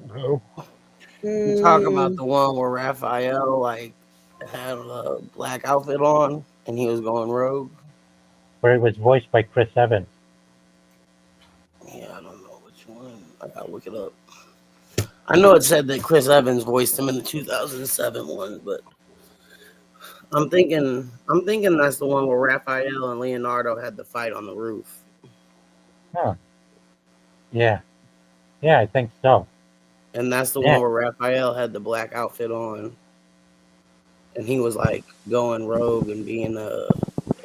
No. You talking about Mm, the one where Raphael had a black outfit on and he was going rogue? Where it was voiced by Chris Evans. Yeah, I don't know which one. I gotta look it up. I know it said that Chris Evans voiced him in the 2007 one, but I'm thinking that's the one where Raphael and Leonardo had the fight on the roof. Huh. Yeah. Yeah, I think so. And that's the Yeah. one where Raphael had the black outfit on and he was like going rogue and being a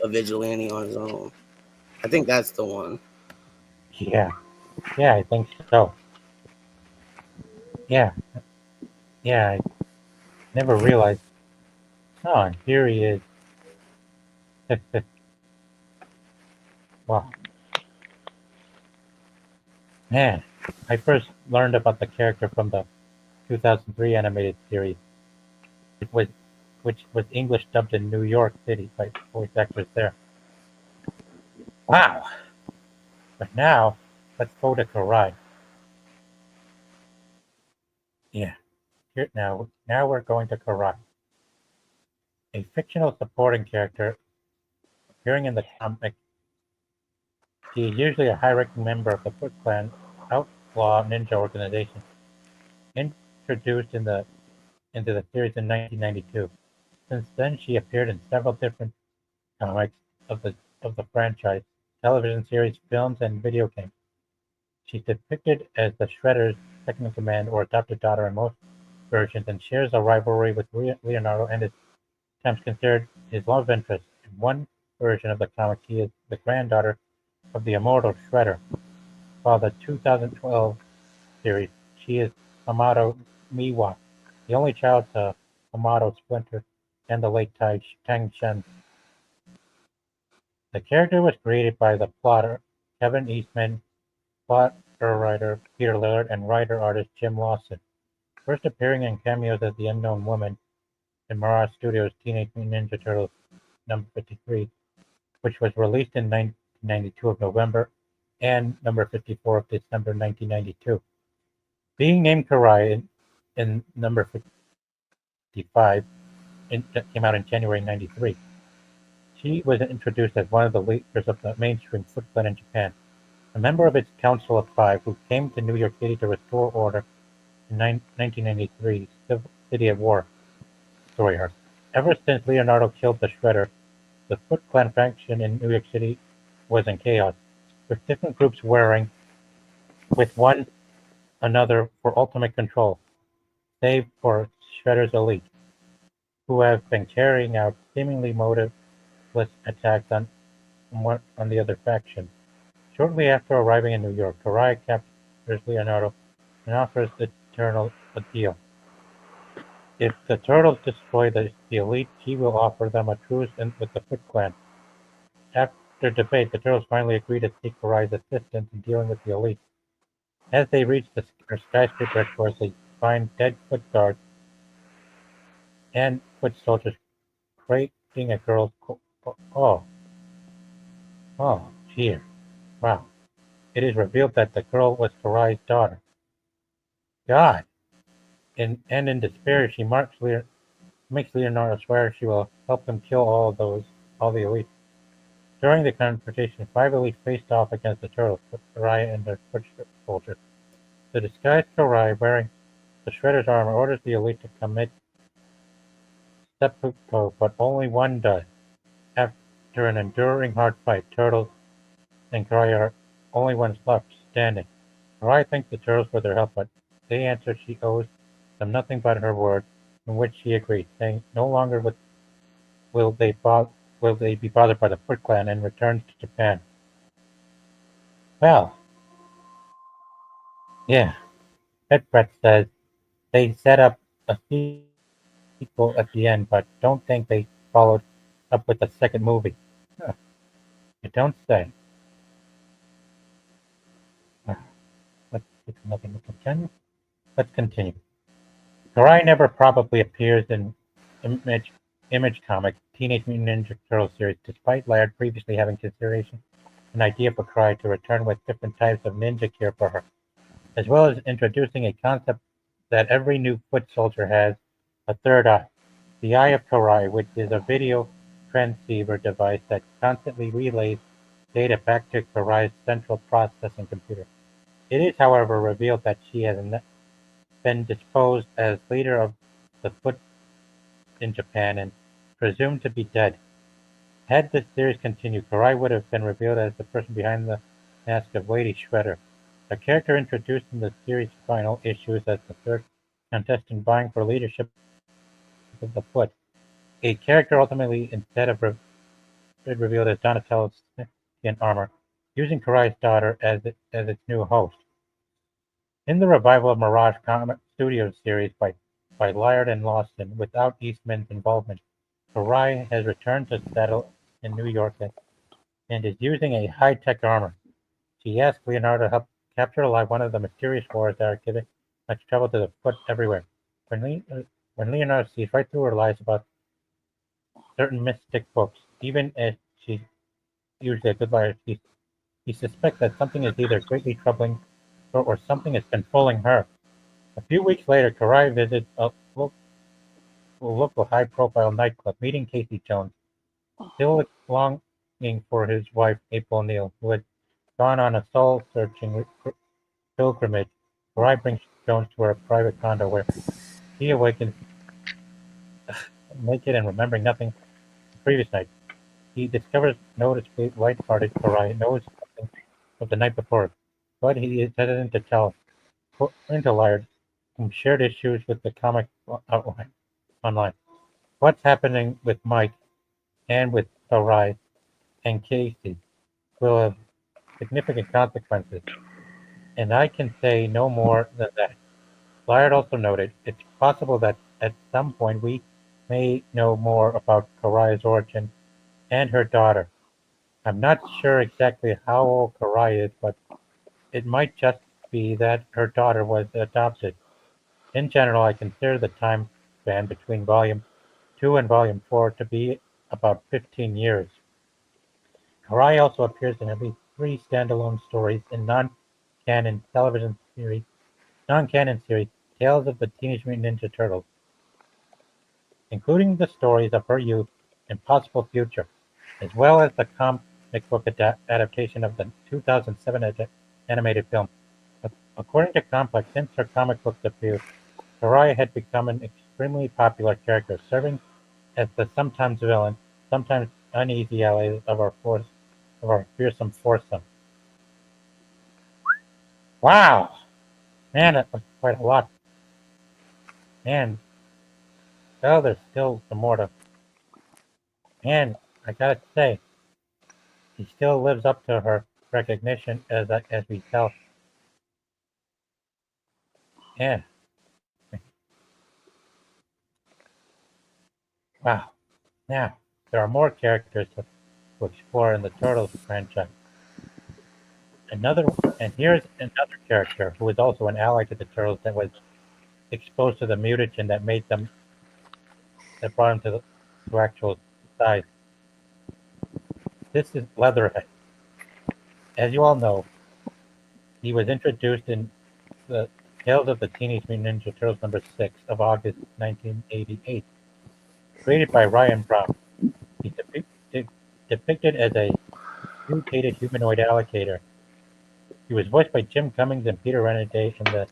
vigilante on his own. I think that's the one. Yeah. Yeah, I think so. Yeah. Yeah, I never realized. Oh, and here he is. Wow. Man, I first learned about the character from the 2003 animated series, it was, which was English dubbed in New York City by voice actors there. Wow. But now, let's go to Karai. Yeah. Here now we're going to Karai, a fictional supporting character appearing in the comic. She is usually a high-ranking member of the Foot Clan outlaw ninja organization, introduced into the series in 1992. Since then, she appeared in several different comics of the franchise, television series, films, and video games. She's depicted as the Shredder's second-in-command or adopted daughter in most versions, and shares a rivalry with Leonardo and is sometimes considered his love interest. In one version of the comic, she is the granddaughter of the immortal Shredder, while the 2012 series, she is Hamato Miwa, the only child to Hamato Splinter and the late Tang Shen. The character was created by the plotter Kevin Eastman, plotter writer Peter Lillard, and writer artist Jim Lawson, first appearing in cameos as the Unknown Woman in Mirage Studios' Teenage Mutant Ninja Turtles number 53, which was released in 1992 of November, and number 54 of December 1992. Being named Karai in number 55 that came out in January 93. She was introduced as one of the leaders of the mainstream Foot Clan in Japan, a member of its Council of Five who came to New York City to restore order in 1993 City of War story arc. Ever since Leonardo killed the Shredder, the Foot Clan faction in New York City was in chaos, with different groups warring with one another for ultimate control, save for Shredder's elite, who have been carrying out seemingly motiveless attacks on the other faction. Shortly after arriving in New York, Karai captures Leonardo and offers the Eternal a deal. If the Turtles destroy the elite, he will offer them a truce with the Foot Clan. After debate, the Turtles finally agree to seek Karai's assistance in dealing with the elite. As they reach the skyscraper headquarters, find dead foot guards and foot soldiers creating a girl's. Oh, oh, dear. Wow. It is revealed that the girl was Karai's daughter. God. And in despair, she makes Leonardo swear she will help him kill all the elites. During the confrontation, 5 elites faced off against the turtles, Karai and their foot soldiers. The disguised Karai, wearing the Shredder's armor, orders the elite to commit seppuku, but only one does. After an enduring hard fight, Turtles and Karai are only ones left standing. Karai thanks the Turtles for their help, but they answer she owes them nothing but her word, in which she agreed, saying no longer will they be bothered by the Foot Clan, and returns to Japan. Well, yeah. Pet Brett says they set up a sequel at the end, but don't think they followed up with a second movie. Huh, you don't say. Uh, Let's take another look again. Let's continue. Karai never probably appears in Image Image Comics Teenage Mutant Ninja Turtles series, despite Laird previously having consideration an idea for Karai to return with different types of ninja gear for her, as well as introducing a concept that every new foot soldier has a third eye. The Eye of Karai, which is a video transceiver device that constantly relays data back to Karai's central processing computer. It is, however, revealed that she has been disposed as leader of the Foot in Japan and presumed to be dead. Had this series continued, Karai would have been revealed as the person behind the mask of Lady Shredder, a character introduced in the series' final issues as the third contestant vying for leadership of the Foot. A character ultimately instead of revealed as Donatello's in armor, using Karai's daughter as its new host. In the revival of Mirage Comic Studios series by Laird and Lawson, without Eastman's involvement, Karai has returned to settle in New York and is using a high-tech armor. She asks Leonardo to help capture alive one of the mysterious wars that are giving much trouble to the Foot everywhere. When Leonardo sees right through her lies about certain mystic books, even as she's usually a good liar, he suspects that something is either greatly troubling her or something has been fooling her. A few weeks later, Karai visits a local high-profile nightclub, meeting Casey Jones, still longing for his wife, April O'Neil, who had gone on a soul-searching pilgrimage. Karai brings Jones to her private condo, where he awakens naked and remembering nothing the previous night. He discovers noticeably light-hearted Karai knows something of the night before, but he is hesitant to tell. According to Laird, whom shared issues with the comic outline online. What's happening with Mike and with Karai and Casey will have significant consequences, and I can say no more than that. Laird also noted it's possible that at some point we may know more about Karai's origin and her daughter. I'm not sure exactly how old Karai is, but it might just be that her daughter was adopted. In general, I consider the time span between Volume 2 and Volume 4 to be about 15 years. Karai also appears in at least 3 standalone stories in non-canon series Tales of the Teenage Mutant Ninja Turtles, including the stories of her youth and possible future, as well as the comic book adaptation of the 2007 animated film. According to Complex, since her comic book debut, Karai had become an extremely popular character, serving as the sometimes villain, sometimes uneasy ally of our fearsome foursome. Wow, man, that was quite a lot. And well, there's still some more to. And I gotta say, she still lives up to her recognition as we tell. Yeah, wow. Now there are more characters to explore in the Turtles franchise. Another, and here's another character who is also an ally to the Turtles that was exposed to the mutagen that brought him to actual size. This is Leatherhead. As you all know, he was introduced in the Tales of the Teenage Mutant Ninja Turtles #6 of August 1988, created by Ryan Brown. He's depicted as a mutated humanoid alligator. He was voiced by Jim Cummings and Peter Renaday in the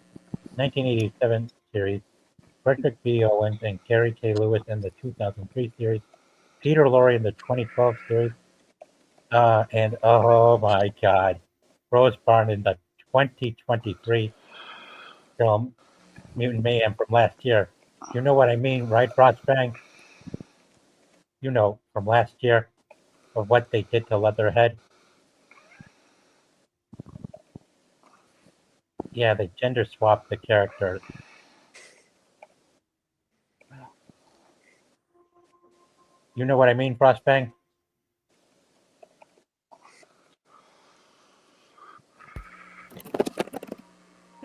1987 series, Frederick B. Owens and Gary K. Lewis in the 2003 series, Peter Lorre in the 2012 series, and oh my God, Rose Byrne in the 2023 film Mutant Mayhem from last year. You know what I mean, right, Ross Bang? You know, from last year of what they did to Leatherhead. Yeah, they gender swapped the characters. You know what I mean, Frostbang?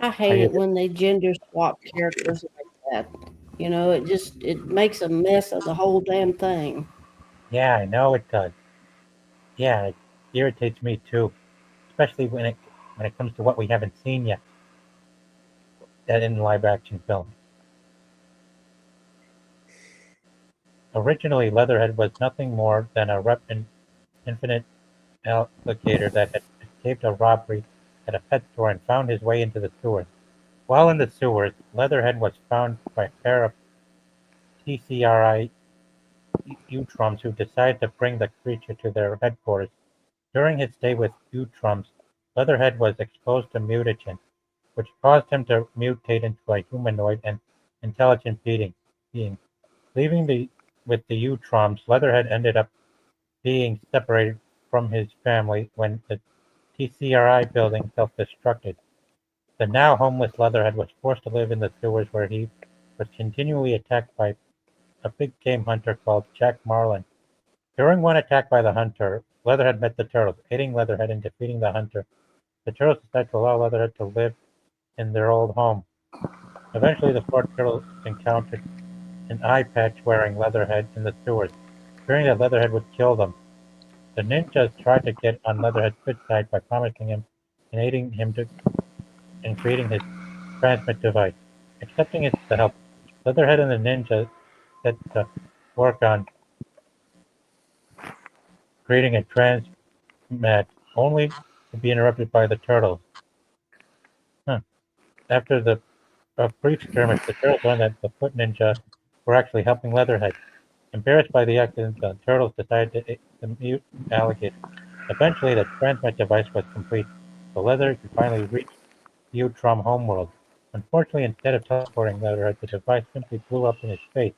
I hate it when they gender swap characters like that. You know, it makes a mess of the whole damn thing. Yeah, I know it does. Yeah, it irritates me too, especially when it comes to what we haven't seen yet in live action films. Originally, Leatherhead was nothing more than a infinite alligator that had escaped a robbery at a pet store and found his way into the sewers. While in the sewers, Leatherhead was found by a pair of TCRI Utrums who decided to bring the creature to their headquarters. During his stay with Utrums, Leatherhead was exposed to mutagen, which caused him to mutate into a humanoid and intelligent being. Leaving with the Utrums, Leatherhead ended up being separated from his family when the TCRI building self-destructed. The now homeless Leatherhead was forced to live in the sewers where he was continually attacked by a big game hunter called Jack Marlin. During one attack by the hunter, Leatherhead met the turtles, aiding Leatherhead in defeating the hunter. The turtles decided to allow Leatherhead to live in their old home. Eventually, the four turtles encountered an eye patch wearing Leatherhead in the sewers, fearing that Leatherhead would kill them. The ninjas tried to get on Leatherhead's good side by promising him and aiding him in creating his transmit device. Accepting the help, Leatherhead and the ninjas set to work on creating a transmat, only to be interrupted by the turtles. Huh. After a brief skirmish, the turtles learned that the foot ninja were actually helping Leatherhead. Embarrassed by the accident, the turtles decided to mute alligator. Eventually, the transmit device was complete, so Leatherhead could finally reach Utrom homeworld. Unfortunately, instead of teleporting Leatherhead, the device simply blew up in his face.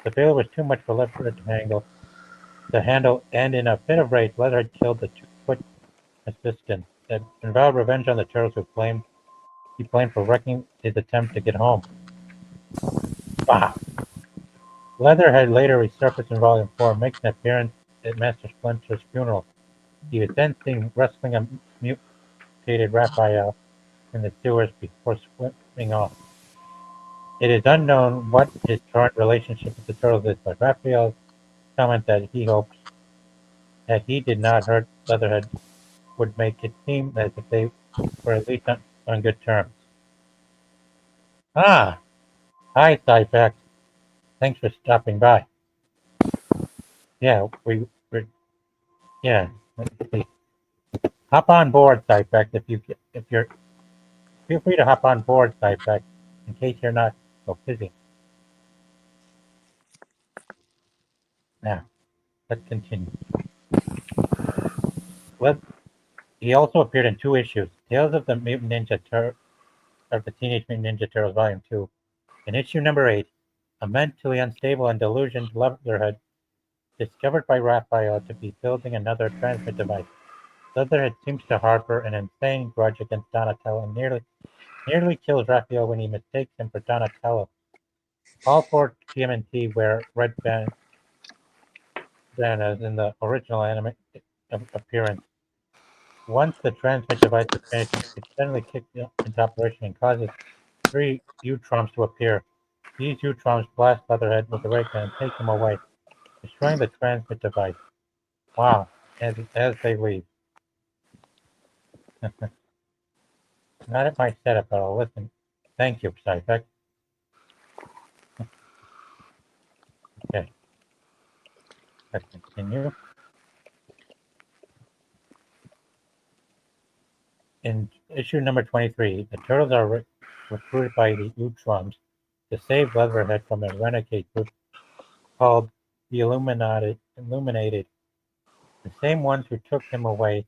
The failure was too much for Leatherhead to handle, and in a fit of rage, Leatherhead killed the two-foot assistant and vowed revenge on the turtles he blamed for wrecking his attempt to get home. Bah! Leatherhead later resurfaced in Volume 4, makes an appearance at Master Splinter's funeral. He was then seen wrestling a mutated Raphael in the sewers before swimming off. It is unknown what his current relationship with the turtles is, but Raphael commented that he hopes that he did not hurt Leatherhead would make it seem as if they were at least on good terms. Ah! Hi, Cyfax. Thanks for stopping by. Yeah, yeah. Let's see. Hop on board, Cyfax, if you're feel free to hop on board, Cyfax, in case you're not so busy. Now, let's continue. He also appeared in 2 issues: Tales of the of the Teenage Mutant Ninja Turtles Volume 2. In issue number 8, a mentally unstable and delusioned Leatherhead discovered by Raphael to be building another transmit device. Leatherhead seems to harbor an insane grudge against Donatello and nearly kills Raphael when he mistakes him for Donatello. All 4 TMNT wear red bandanas in the original anime appearance. Once the transmit device is finished, it suddenly kicks into operation and causes three U-Trumps to appear. These U-Trumps blast Leatherhead with the ray gun and take him away, destroying the transmit device. Wow, as they leave. Not at my setup, but I'll listen. Thank you, Psyfek. Okay, let's continue. In issue number 23, the Turtles are recruited by the U-Trums to save Leatherhead from a renegade group called the Illuminated, the same ones who took him away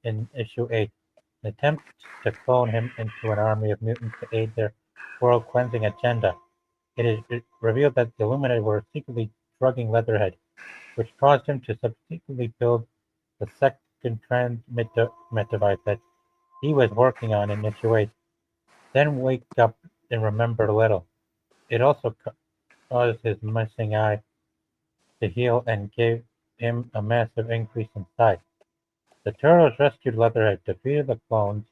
in issue 8. An attempt to clone him into an army of mutants to aid their world cleansing agenda. It is revealed that the Illuminated were secretly drugging Leatherhead, which caused him to subsequently build the second transmit device that he was working on in issue 8, then wake up and remember little. It also caused his missing eye to heal and gave him a massive increase in size. The Turtles rescued Leatherhead, defeated the clones,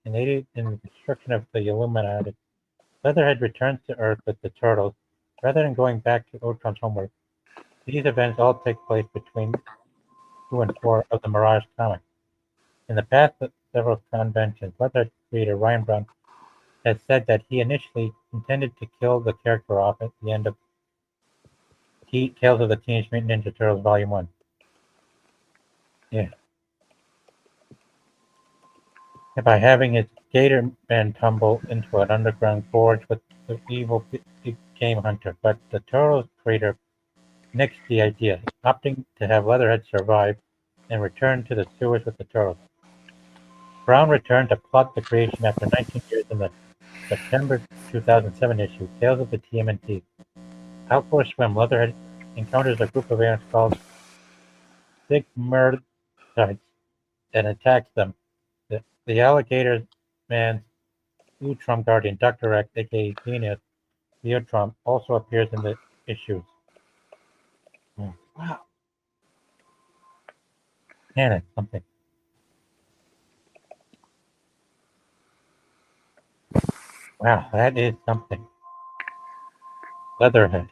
and aided in the destruction of the Illuminated. Leatherhead returns to Earth with the Turtles, rather than going back to Ultron's homeworld. These events all take place between 2 and 4 of the Mirage comic. In the past several conventions, Leatherhead creator Ryan Brown has said that he initially intended to kill the character off at the end of Tales of the Teenage Mutant Ninja Turtles Volume 1. Yeah. By having his Gator Man tumble into an underground gorge with the evil game hunter, but the Turtles creator nixed the idea, opting to have Leatherhead survive and return to the sewers with the Turtles. Brown returned to plot the creation after 19 years in the September 2007 issue, Tales of the TMNT. Out for a swim, Leatherhead encounters a group of ants called Sigmurdites and attacks them. The Alligator Man's U-Trum guardian, Dr. X, aka Venus, the U-Trum, also appears in the issues. Wow. Man, it's something. Wow, that is something. Leatherhead.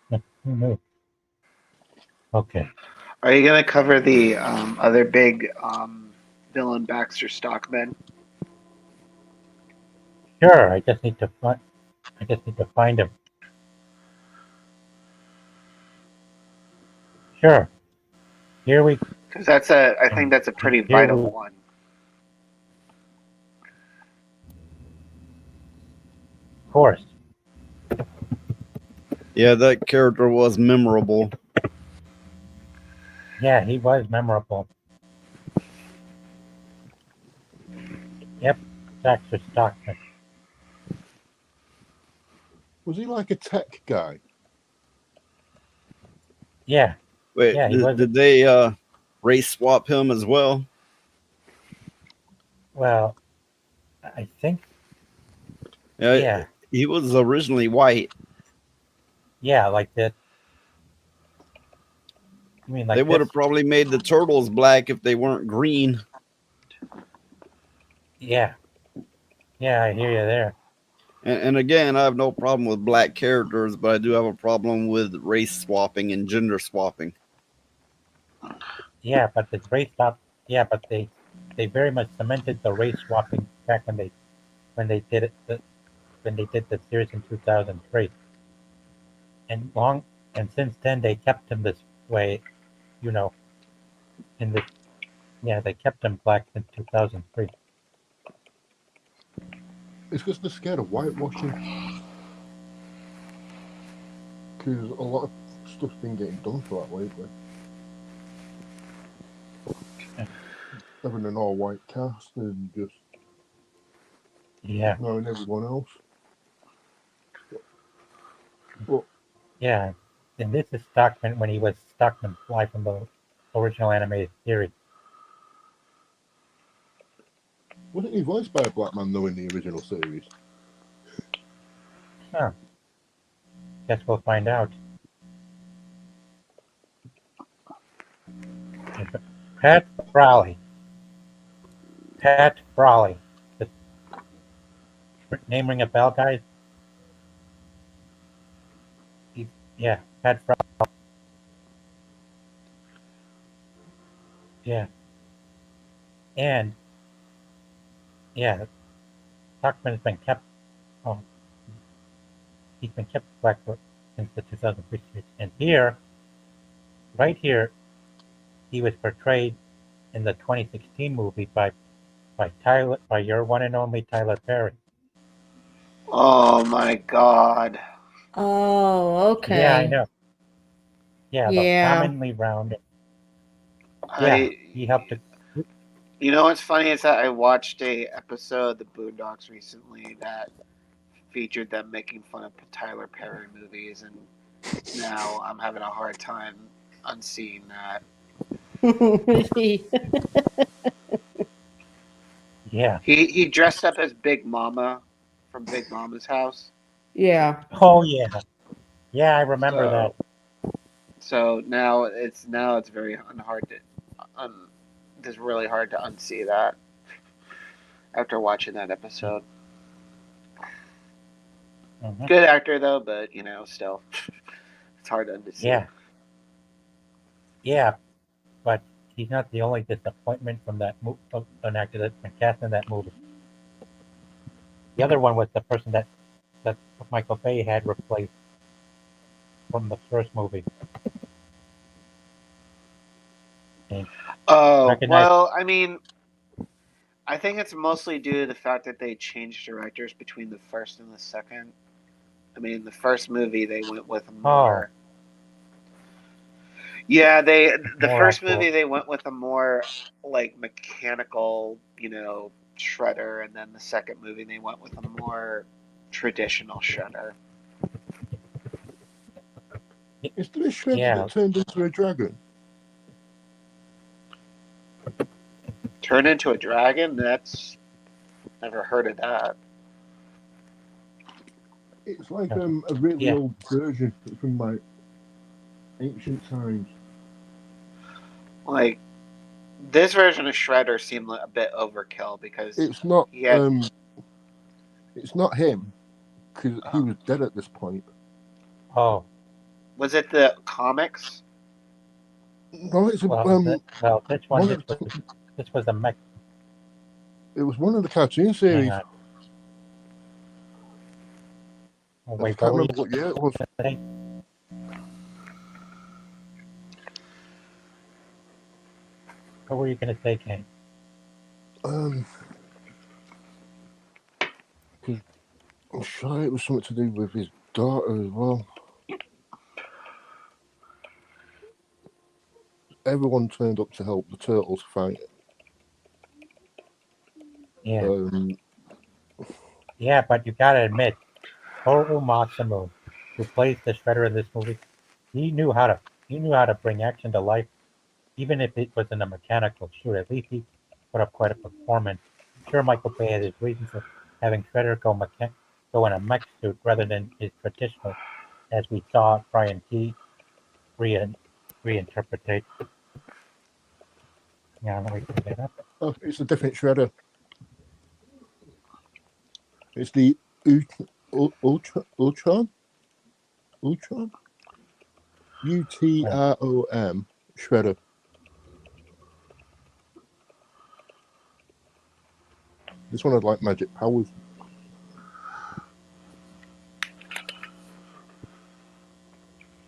Who knew? Okay. Are you gonna cover the other big villain Baxter Stockman? Sure, I just need to find him. Sure. Here we Because I think that's a pretty Here vital we- one. Of course. Yeah, that character was memorable. Yeah, he was memorable. Yep, Baxter Stockman. Was he like a tech guy? Yeah, Wait, Yeah, he was- did they race swap him as well? well, I think, Yeah, he was originally white. yeah, like that. You mean like They would this? have probably made the turtles black if they weren't green. Yeah. Yeah, I hear you there. And again, I have no problem with black characters, but I do have a problem with race swapping and gender swapping. Yeah, but the race swap. Yeah, but they very much cemented the race swapping back when they did it when they did the series in 2003. And since then they kept him this way, you know. In the they kept him black since 2003. It's because they're scared of whitewashing. Because a lot of stuff's been getting done for that lately. Having an all-white cast and just knowing everyone else. But Yeah, and this is Stockman when he was Stockman Fly from the original animated series. wasn't he voiced by a black man though in the original series? Huh. Guess we'll find out. Pat Frawley. The Name ring a bell, guys? Yeah, Pat Fry. Yeah, and yeah, Tuckman's been kept. Oh, he's been kept black since the 2003 series. And here, right here, he was portrayed in the 2016 movie by your one and only Tyler Perry. Oh my god. Oh, Yeah, I okay. know. Yeah, the Yeah. commonly round. Yeah, I he helped to. You know what's funny is that I watched a episode of the Boondocks recently that featured them making fun of Tyler Perry movies, and now I'm having a hard time unseeing that. Yeah. He dressed up as Big Mama from Big Mama's house. Yeah. Oh yeah. Yeah, I remember that. So now it's very hard to it's really hard to unsee that after watching that episode. Mhm. Good actor though, but still it's hard to unsee. Yeah. Yeah, but he's not the only disappointment from that an actor that's been cast in that movie. The other one was the person that Michael Bay had replaced from the first movie. And Oh, recognize? well, I mean, I think it's mostly due to the fact that they changed directors between the first and the second. I mean, the first movie they went with more. Yeah, the More first actual. movie they went with a more like mechanical, shredder, and then the second movie they went with a more traditional shredder. Is there a shredder Yeah. that turned into a dragon? Turn into a dragon? That's never heard of that. It's like a really Yeah. old version from like ancient times. Like this version of Shredder seemed a bit overkill because It's not. he had. It's not him because he was dead at this point. Oh. Was it the comics? No, it's a, this one one this was a mech. it was one of the cartoon Hang series. on. Oh, I wait, can't what were remember you what year it was. saying? What were you going to say, Ken? I'm sure it was something to do with his daughter as well. Everyone turned up to help the turtles fight. Yeah. Yeah, but you gotta admit, Toru Masamu, who plays the Shredder in this movie, he knew how to bring action to life, even if it was in a mechanical shoot. At least he put up quite a performance. I'm sure Michael Bay had his reasons for having Shredder go in a mech suit rather than his traditional, as we saw Brian T. Reinterpretate. Yeah, let me put that up. Oh, it's a different shredder. It's the Ultron? Utrom shredder. This one had like magic powers.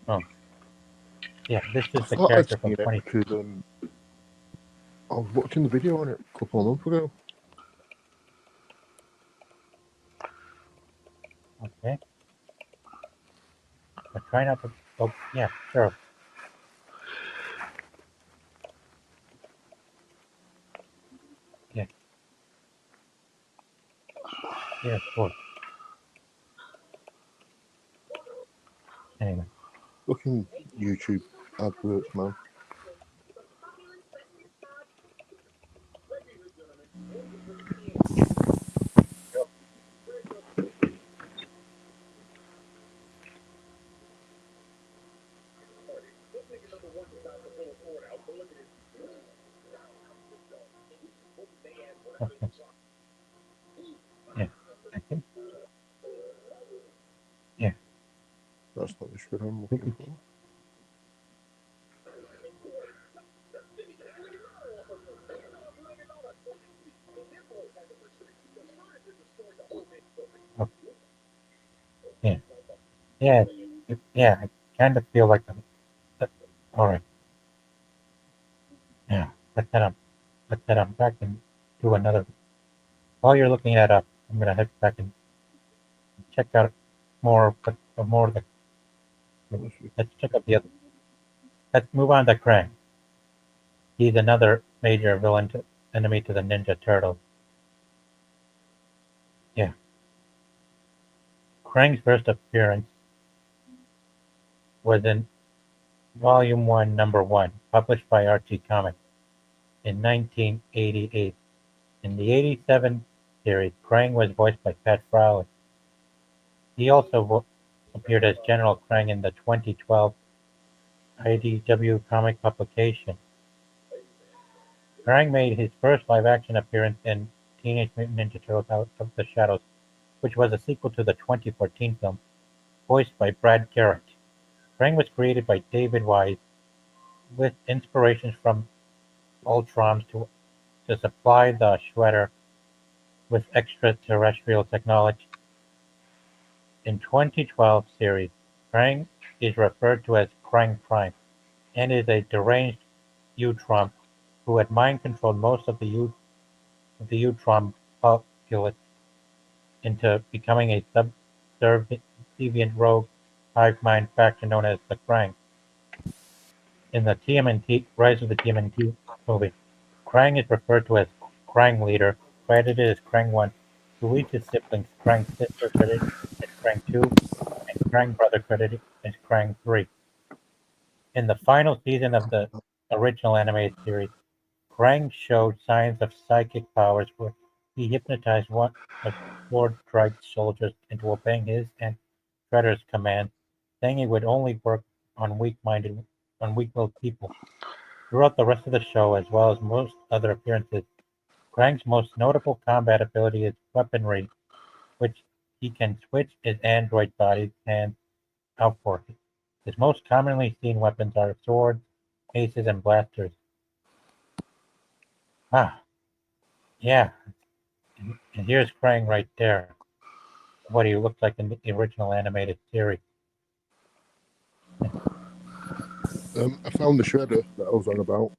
Oh, yeah, this I is the thought I'd character from seen it 20. because I was watching the video on it a couple of months ago. Okay. But try not to. Oh, yeah, sure. Yeah. Yeah, of course. Anyway. Looking YouTube adverts, man. Okay. Yeah. Okay. what I'm looking for. Yeah, yeah, yeah. I kind of feel like all right. Yeah, let that up back and do another. While you're looking that up, I'm gonna head back and check out more, but more of the. Let's check out the other. Let's move on to Krang. He's another major enemy to the Ninja Turtles. Yeah, Krang's first appearance was in Volume 1, Number 1, published by Archie Comics in 1988. In the '87 series, Krang was voiced by Pat Frawley. He also appeared as General Krang in the 2012 IDW comic publication. Krang made his first live-action appearance in Teenage Mutant Ninja Turtles Out of the Shadows, which was a sequel to the 2014 film, voiced by Brad Garrett. Krang was created by David Wise with inspirations from Ultrons to supply the Shredder with extraterrestrial technology. In 2012 series, Krang is referred to as Krang Prime and is a deranged Utrom who had mind-controlled most of the Utrom populace into becoming a subservient rogue hive mind faction known as the Krang. In the TMNT Rise of the TMNT movie, Krang is referred to as Krang Leader, credited as Krang 1, to each his siblings, Krang Sister credited as Krang 2, and Krang Brother credited as Krang 3. In the final season of the original animated series, Krang showed signs of psychic powers where he hypnotized one of Lord Drike's soldiers into obeying his and Shredder's commands, saying it would only work on weak-willed people. Throughout the rest of the show, as well as most other appearances, Krang's most notable combat ability is weaponry, which he can switch his android body's hands out for. His most commonly seen weapons are swords, maces, and blasters. Ah, yeah, and here's Krang right there, what he looked like in the original animated series. I found the shredder that I was on about.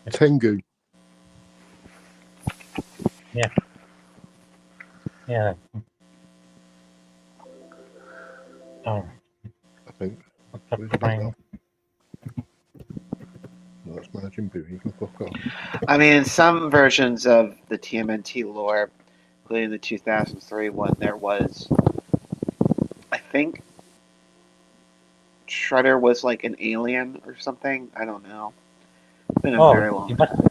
Tengu. Yeah, yeah. All right. I think. Look up Where's it Krang. now? No, that's Majin Buu. You can fuck off. I mean, in some versions of the TMNT lore, including the 2003 one, there was, I think, Shredder was like an alien or something. I don't know. It's been a very long time.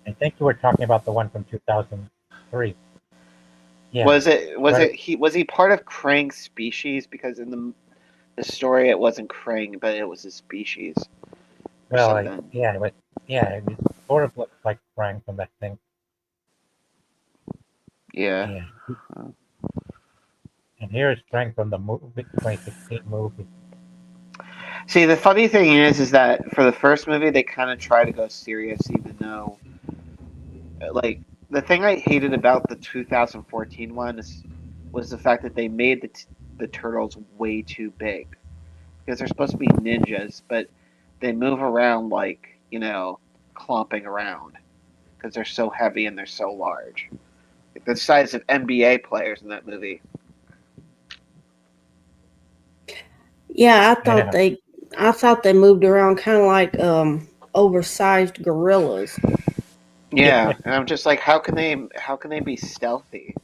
I think you were talking about the one from 2003. Yeah. Was Shredder. he part of Krang's species? Because in the story it wasn't Krang, but it was a species or Well, something. it was sort of looked like Krang from that thing. Yeah. Yeah. And here's Krang from the 2016 movie. See, the funny thing is that for the first movie they kind of try to go serious, even though, like, the thing I hated about the 2014 one was the fact that they made the turtles way too big because they're supposed to be ninjas, but they move around like, clomping around because they're so heavy and they're so large, like the size of NBA players in that movie. Yeah, Yeah. I thought they moved around kind of like oversized gorillas. Yeah, and I'm just like, how can they be stealthy?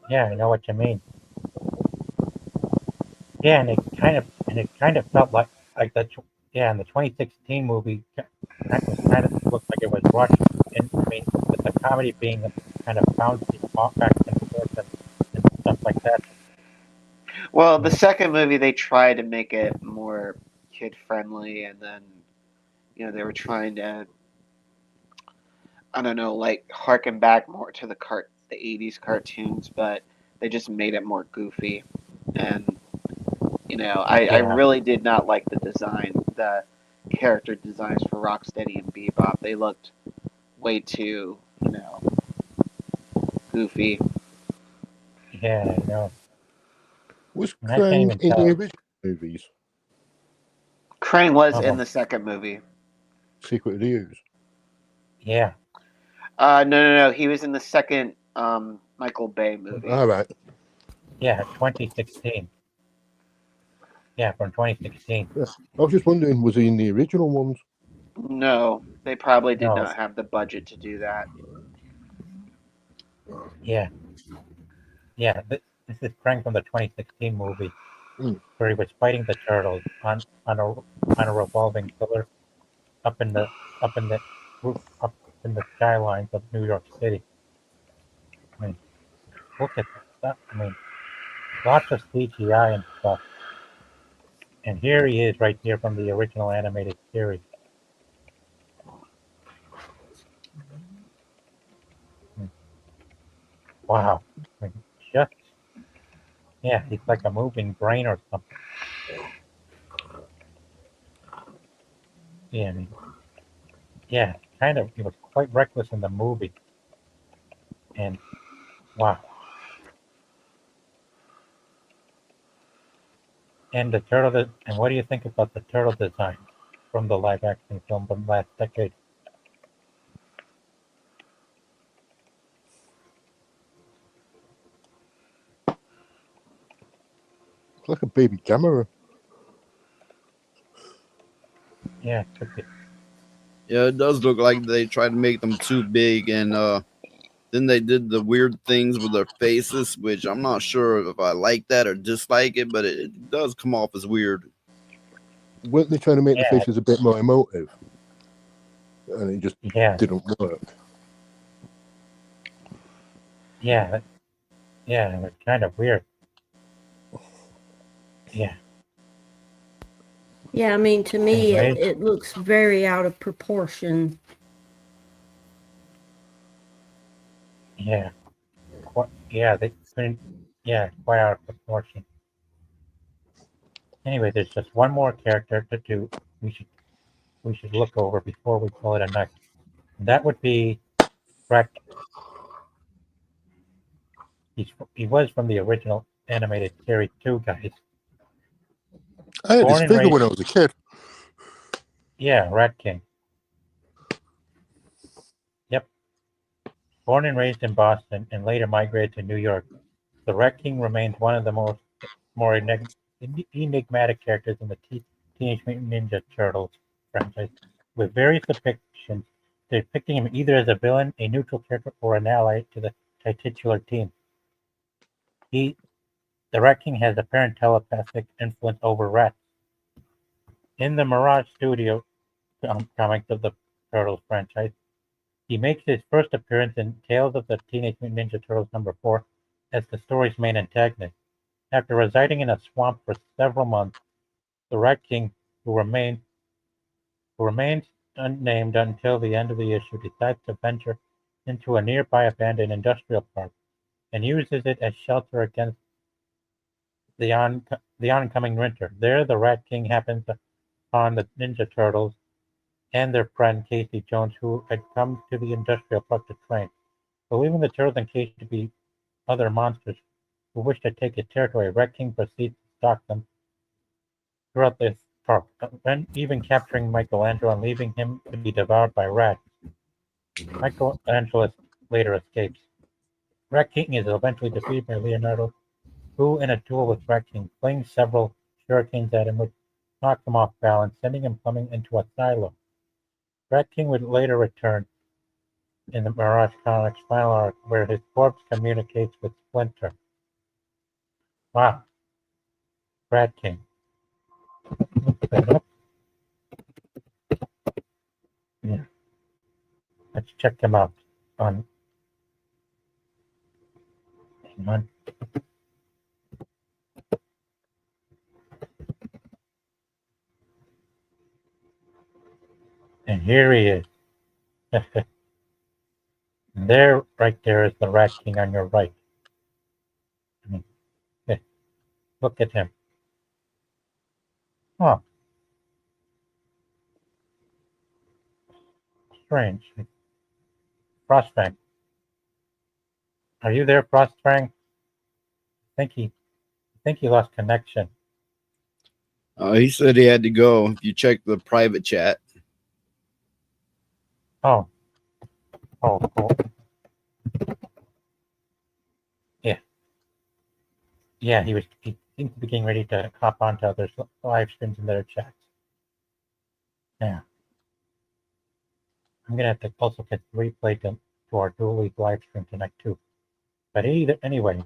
Yeah, I know what you mean. Yeah, and it kind of felt like that. Yeah, in the 2016 movie, that was kind of looked like it was rushed. And I mean, with the comedy being kind of bouncy back and forth and stuff like that. Well, the second movie they tried to make it more kid friendly, and then they were trying to, I don't know, like harken back more to the '80s cartoons, but they just made it more goofy. And I Yeah. really did not like the character designs for Rocksteady and Bebop. They looked way too, goofy. Yeah, I know. Was And I can't Krang even in the tell. original movies? Krang was in Oh, the second movie. Secret of the Ooze. yeah. No. He was in the second Michael Bay movie. All right. Yeah, 2016. Yeah, from 2016. Yeah. I was just wondering, was he in the original ones? No, they probably did No. not have the budget to do that. Yeah. Yeah. This is Krang from the 2016 movie Hmm. where he was fighting the turtles on a revolving pillar up in the up in the roof up in the skylines of New York City. I mean, look at that stuff. I mean, lots of CGI and stuff. And here he is right here from the original animated series. Wow. I mean, just, yeah, he's like a moving brain or something. Yeah, I mean, yeah, he was quite reckless in the movie. And wow. And and what do you think about the turtle design from the live action film from last decade? It's like a baby camera. Yeah, it could be. Yeah, it does look like they tried to make them too big, and then they did the weird things with their faces, which I'm not sure if I like that or dislike it, but it does come off as weird. Weren't they trying to make the Yeah, faces a bit more emotive? And it just yeah, didn't work. yeah, yeah, it was kind of weird. Yeah. Yeah, I mean, to me, Anyways, it looks very out of proportion. yeah, yeah, they couldn't, yeah, quite out of proportion. Anyway, there's just one more character to do. We should we should look over before we call it a night. And that would be Brett. He was from the original animated series too, guys. I had his Born and figure raised, when I was a kid. yeah, Rat King. Yep. Born and raised in Boston and later migrated to New York, the Rat King remains one of the more enigmatic characters in the Teenage Mutant Ninja Turtles franchise, with various depicting him either as a villain, a neutral character, or an ally to the titular team. The Rat King has apparent telepathic influence over rats. In the Mirage Studio comics of the Turtles franchise, he makes his first appearance in Tales of the Teenage Mutant Ninja Turtles #4 as the story's main antagonist. After residing in a swamp for several months, the Rat King, who remains unnamed until the end of the issue, decides to venture into a nearby abandoned industrial park and uses it as shelter against the oncoming winter. There, the Rat King happens upon the Ninja Turtles and their friend Casey Jones, who had come to the industrial park to train. Believing the turtles and Casey to be other monsters who wish to take his territory, Rat King proceeds to stalk them throughout this park, and even capturing Michelangelo and leaving him to be devoured by rats. Michelangelo later escapes. Rat King is eventually defeated by Leonardo, who, in a duel with Rat King, flings several shurikens at him, which knock him off balance, sending him plummeting into a silo. Rat King would later return in the Mirage Comics final arc, where his corpse communicates with Splinter. Wow, Rat King. Yeah, let's check him out on. Hang on. And here he is. There, right there is the Rat King on your right. I mean, Look at him. Oh, strange. Frostfang. Are you there, Frostfang? I think he lost connection. He said he had to go. If you check the private chat. Oh. Oh, cool. Yeah. Yeah, he seemed to be getting ready to hop onto other live streams and their chats. Yeah. I'm gonna have to also get the replay to our Dual League live stream tonight too. But anyway,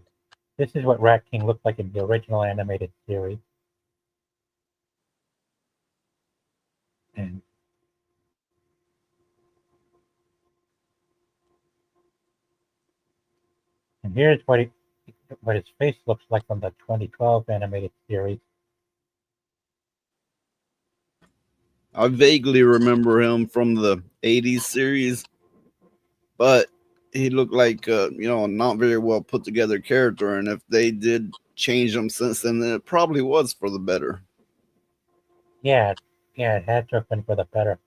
this is what Rat King looked like in the original animated series. And here's what his face looks like on the 2012 animated series. I vaguely remember him from the 80s series, but he looked like not very well put together character, and if they did change him since then it probably was for the better. Yeah, it had to have been for the better.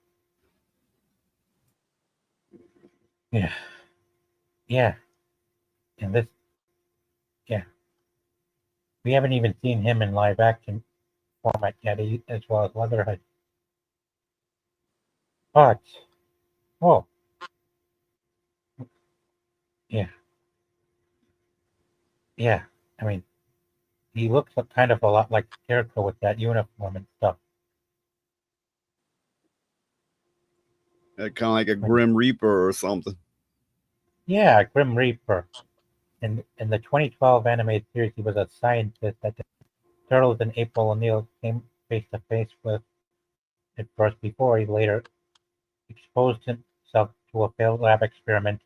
Yeah. And this, yeah. We haven't even seen him in live action format yet, as well as Leatherhead. But, oh, yeah. Yeah. I mean, he looks kind of a lot like Scarecrow with that uniform and stuff. Kind of like a Grim Reaper or something. Yeah, Grim Reaper. In the 2012 animated series, he was a scientist that the Turtles and April O'Neil came face to face with at first before he later exposed himself to a failed lab experiment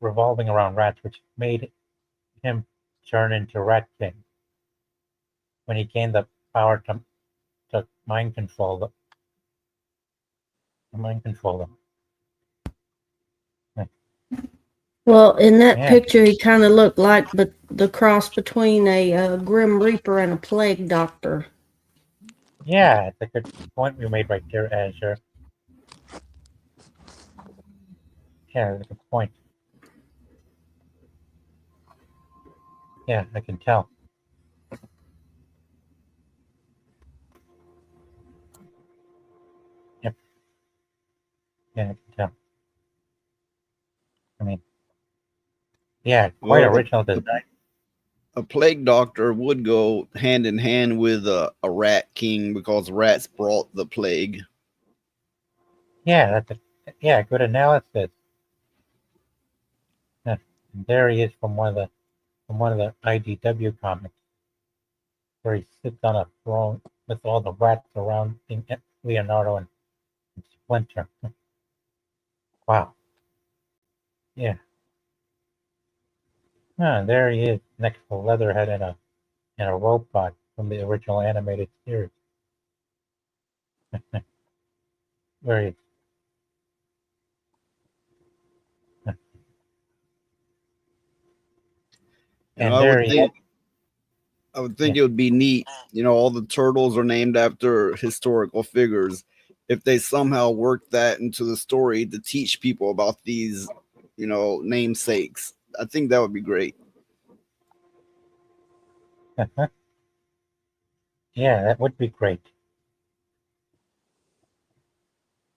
revolving around rats, which made him turn into Rat King when he gained the power to mind control them. Well, in that Yeah. picture, he kind of looked like the cross between a Grim Reaper and a Plague Doctor. Yeah, it's a good point you made right there, Azure. Yeah, that's a good point. Yeah, I can tell. Yep. Yeah, I can tell. I mean, yeah, quite original design. A Plague Doctor would go hand in hand with a Rat King because rats brought the plague. Yeah, good analysis. Yeah, and there he is from one of the IDW comics, where he sits on a throne with all the rats surrounding Leonardo and Splinter. Wow. Yeah. There he is next to Leatherhead and a robot from the original animated series. Where he is. And there he is. I would think it would be neat. All the turtles are named after historical figures. If they somehow work that into the story to teach people about these, namesakes, I think that would be great. Yeah, that would be great.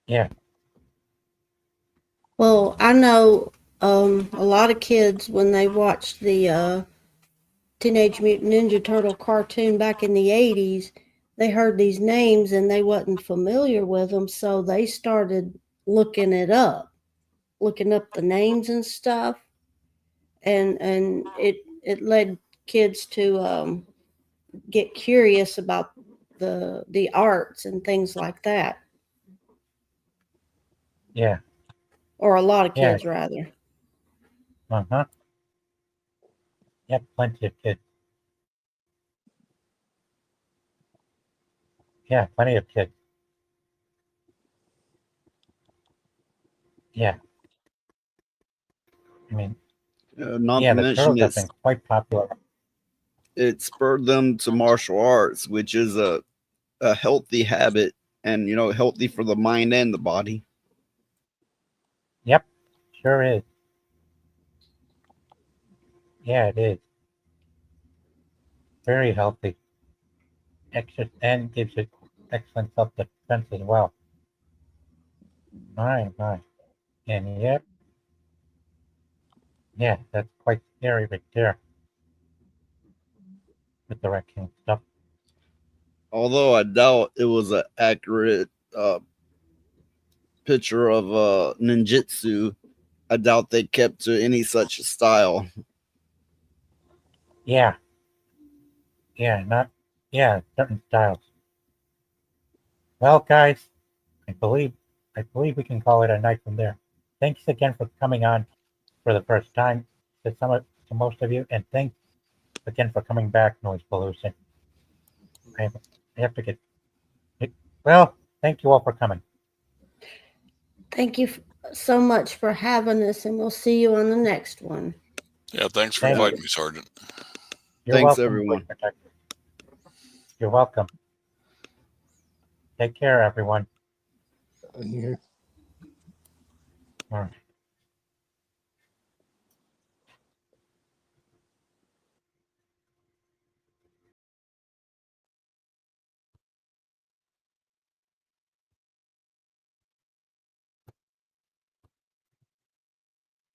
Yeah. Well, I know a lot of kids, when they watched the Teenage Mutant Ninja Turtle cartoon back in the 80s, they heard these names and they wasn't familiar with them, so they started looking up the names and stuff, and it led kids to get curious about the arts and things like that. Yeah. Or a lot of kids, rather. Uh-huh. Yep, plenty of kids. Yeah, plenty of kids. Yeah. I mean, Not to the mention Turtles have been quite popular. it spurred them to martial arts, which is a healthy habit and healthy for the mind and the body. Yep, sure is. Yeah, it is. Very healthy. And gives you excellent self-defense as well. My. And yep, yeah, that's quite scary right there with the raccoon stuff. Although I doubt it was an accurate picture of ninjutsu, I doubt they kept to any such style. Yeah, not, certain styles. Well, guys, I believe we can call it a night from there. Thanks again for coming on for the first time to most of you, and thanks again for coming back, Noise Pollution. I have to get. Well, thank you all for coming. Thank you so much for having us, and we'll see you on the next one. Yeah, thanks for Thank inviting you. me, Sergeant. You're Thanks, welcome, everyone. Voice Protector. You're welcome. Take care, everyone. Yeah. All right.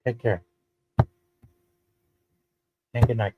Take care. And good night.